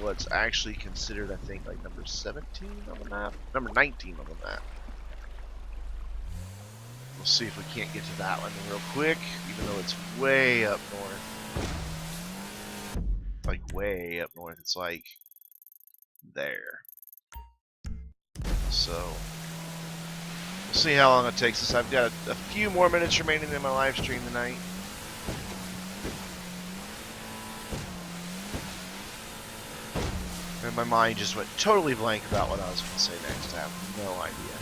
what's actually considered, I think, like number 17 on the map. Number 19 on the map. We'll see if we can't get to that one real quick, even though it's way up north. Like, way up north. It's like there. So, we'll see how long it takes us. I've got a few more minutes remaining in my live stream tonight. And my mind just went totally blank about what I was going to say next. I have no idea.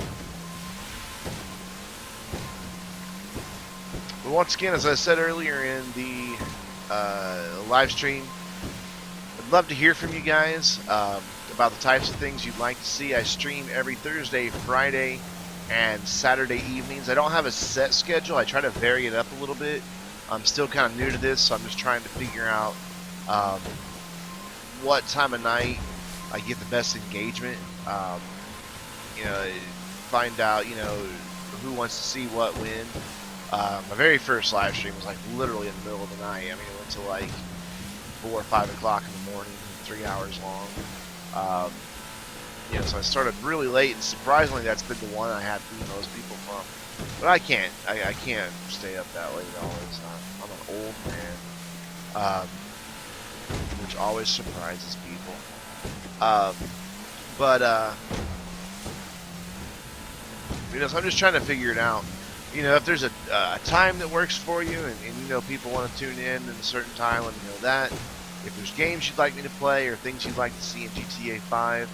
But once again, as I said earlier in the live stream, I'd love to hear from you guys about the types of things you'd like to see. I stream every Thursday, Friday, and Saturday evenings. I don't have a set schedule. I try to vary it up a little bit. I'm still kind of new to this, so I'm just trying to figure out what time of night I get the best engagement. You know, find out, you know, who wants to see what when. My very first live stream was like literally in the middle of the night. I mean, it went to like 4 or 5 o'clock in the morning, 3 hours long. You know, so I started really late, and surprisingly, that's been the one I had the most people from. But I can't stay up that late always. I'm an old man, which always surprises people. You know, so I'm just trying to figure it out. You know, if there's a time that works for you, and you know people want to tune in at a certain time, let me know that. If there's games you'd like me to play or things you'd like to see in GTA 5,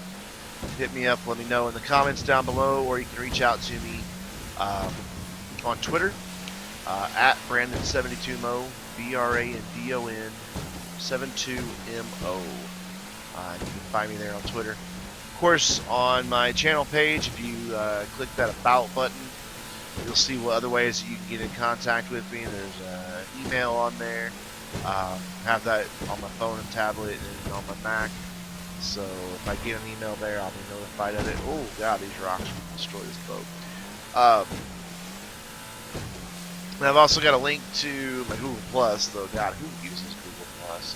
hit me up, let me know in the comments down below, or you can reach out to me on Twitter at Brandon72Mo, BRANDON 72MO. You can find me there on Twitter. Of course, on my channel page, if you click that About button, you'll see what other ways that you can get in contact with me. There's an email on there. Have that on my phone and tablet and on my Mac. So if I get an email there, I'll be notified of it. Oh god, these rocks will destroy this boat. And I've also got a link to my Google Plus, though. God, who uses Google Plus?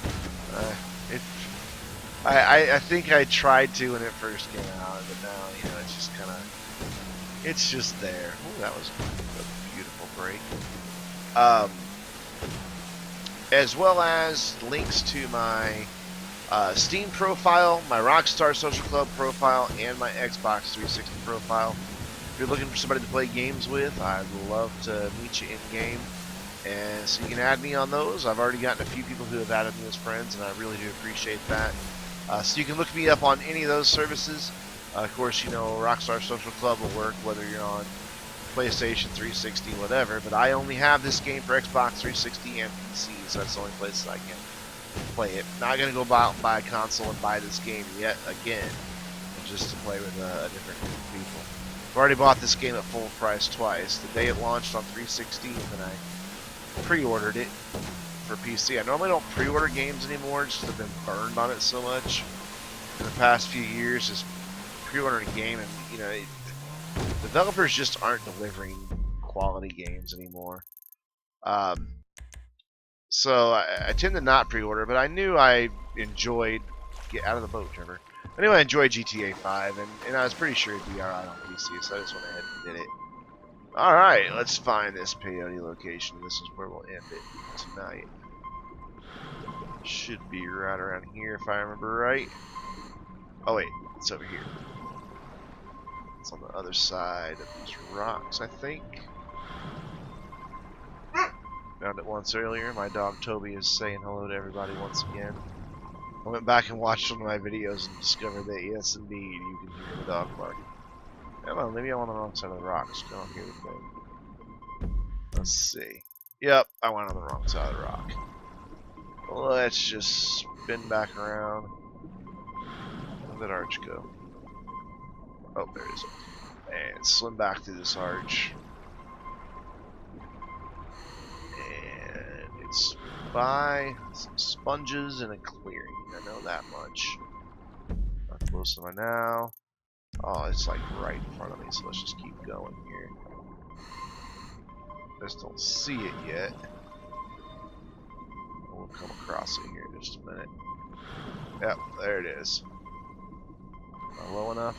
I think I tried to when it first came out, but now, you know, it's just kind of, it's just there. Oh, that was a beautiful break. As well as links to my Steam profile, my Rockstar Social Club profile, and my Xbox 360 profile. If you're looking for somebody to play games with, I'd love to meet you in game. And so you can add me on those. I've already gotten a few people who have added me as friends, and I really do appreciate that. So you can look me up on any of those services. Of course, you know, Rockstar Social Club will work whether you're on PlayStation 360, whatever. But I only have this game for Xbox 360 and PC, so that's the only place that I can play it. Not going to go out and buy a console and buy this game yet again, just to play with a different group of people. I've already bought this game at full price twice. The day it launched on 360, and I pre-ordered it for PC. I normally don't pre-order games anymore, just because I've been burned on it so much in the past few years. Just pre-ordering a game, and you know, developers just aren't delivering quality games anymore. So I tend to not pre-order, but I knew I enjoyed. Get out of the boat, Trevor. I knew I enjoyed GTA 5, and I was pretty sure it'd be alright on PC, so I just went ahead and did it. Alright, let's find this peyote location. This is where we'll end it tonight. Should be right around here if I remember right. Oh wait, it's over here. It's on the other side of these rocks, I think. Found it once earlier. My dog Toby is saying hello to everybody once again. I went back and watched one of my videos and discovered that yes, indeed, you can hear the dog bark. Come on, maybe I'm on the wrong side of the rocks. Go on here with me. Let's see. Yep, I went on the wrong side of the rock. Let's just spin back around. Where did that arch go? Oh, there it is. And swim back through this arch. And it's by some sponges and a clearing. I know that much. How close am I now? Oh, it's like right in front of me, so let's just keep going here. Just don't see it yet. We'll come across it here in just a minute. Yep, there it is. Not low enough.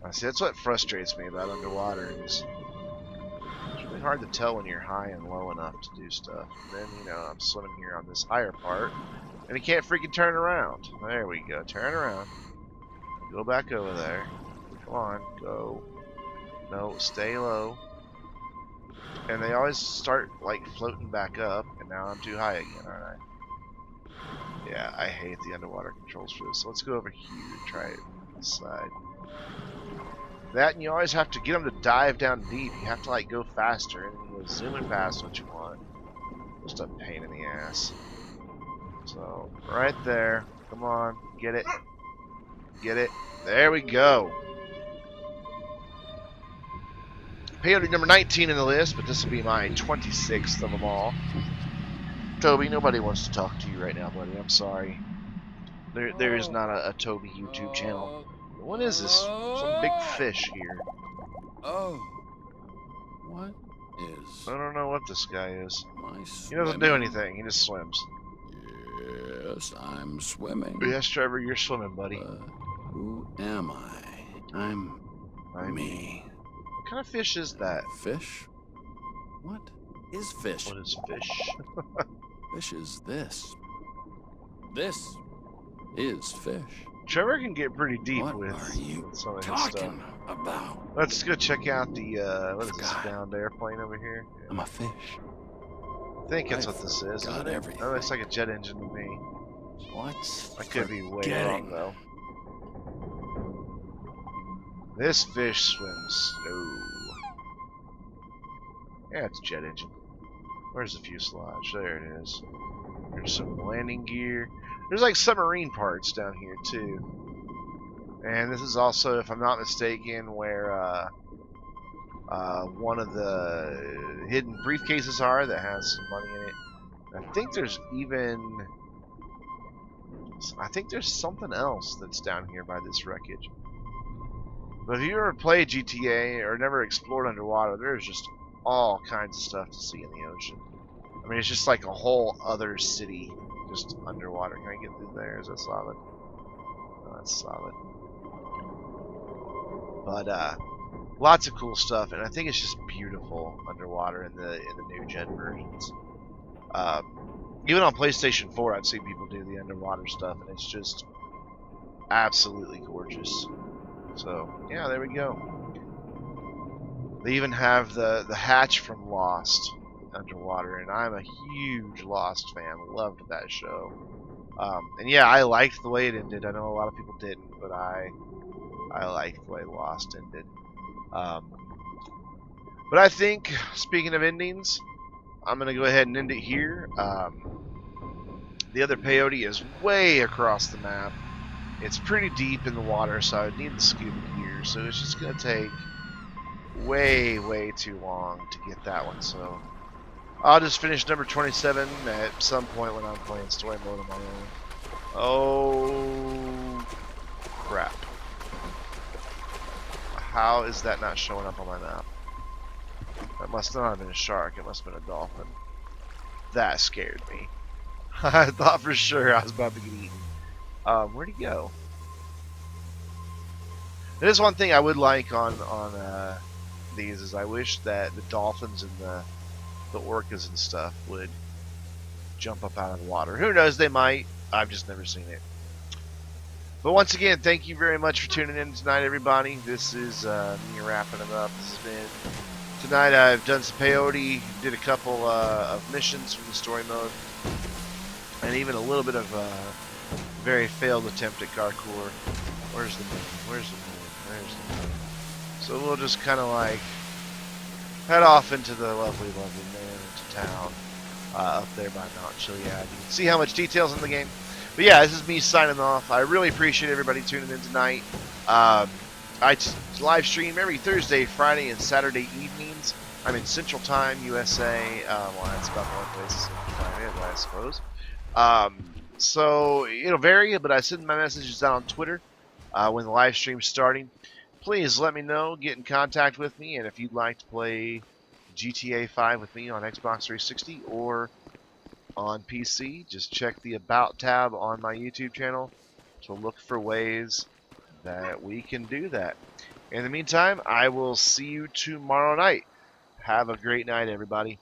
I see, that's what frustrates me about underwater is it's really hard to tell when you're high and low enough to do stuff. And then, you know, I'm swimming here on this higher part, and he can't freaking turn around. There we go. Turn around. Go back over there. Come on, go. No, stay low. And they always start, like, floating back up, and now I'm too high again, aren't I? Yeah, I hate the underwater controls for this. So let's go over here and try it on this side. That, and you always have to get them to dive down deep. You have to, like, go faster, and you go zooming past what you want. Just a pain in the ass. So, right there. Come on, get it. Get it. There we go. Peyote number 19 in the list, but this will be my 26th of them all. Toby, nobody wants to talk to you right now, buddy. I'm sorry. There is not a Toby YouTube channel. What is this? Some big fish here. Oh. What is... I don't know what this guy is. My he doesn't do anything. He just swims. Yes, I'm swimming. Yes, Trevor, you're swimming, buddy. Who am I? I'm me. What kind of fish is that? Fish? What is fish? What is fish? Fish is this. This is fish. Trevor can get pretty deep what with are you some of his talking stuff. about? Let's go check out the what is this downed airplane over here? I'm a fish. I think that's what this is. Got everything. That looks like a jet engine to me. What's I could be way wrong though. This fish swims. No. Yeah, it's a jet engine. Where's the fuselage? There it is. There's some landing gear. There's like submarine parts down here too. And this is also, if I'm not mistaken, where one of the hidden briefcases are that has some money in it. I think there's even... I think there's something else that's down here by this wreckage. But if you ever played GTA or never explored underwater, there's just all kinds of stuff to see in the ocean. I mean, it's just like a whole other city just underwater. Can I get through there? Is that solid? No, that's solid. But lots of cool stuff, and I think it's just beautiful underwater in the new gen versions. Even on PlayStation 4, I've seen people do the underwater stuff, and it's just absolutely gorgeous. So yeah, there we go. They even have the hatch from Lost underwater, and I'm a huge Lost fan. Loved that show. And yeah, I liked the way it ended. I know a lot of people didn't, but I liked the way Lost ended. But I think, speaking of endings, I'm going to go ahead and end it here. The other peyote is way across the map. It's pretty deep in the water, so I would need the scuba gear. So it's just going to take way too long to get that one. So I'll just finish number 27 at some point when I'm playing story mode on my own. Oh, crap. How is that not showing up on my map? That must not have been a shark. It must have been a dolphin. That scared me. I thought for sure I was about to get eaten. Where'd he go? There's one thing I would like on these is I wish that the dolphins and the orcas and stuff would jump up out of the water. Who knows? They might. I've just never seen it. But once again, thank you very much for tuning in tonight, everybody. This is me wrapping it up. This has been tonight. I've done some peyote, did a couple of missions from the story mode, and even a little bit of very failed attempt at parkour. Where's the moon? Where's the moon? Where's the moon? So we'll just kind of like head off into the lovely man into town up there by Mount Chiliad. You can see how much detail's in the game. But yeah, this is me signing off. I really appreciate everybody tuning in tonight. I live stream every Thursday, Friday, and Saturday evenings. I'm in Central Time, USA. Well, that's about the only place Central Time is, I suppose. So it'll vary, but I send my messages out on Twitter when the live stream's starting. Please let me know, get in contact with me, and if you'd like to play GTA 5 with me on Xbox 360 or on PC, just check the About tab on my YouTube channel to look for ways that we can do that. In the meantime, I will see you tomorrow night. Have a great night, everybody.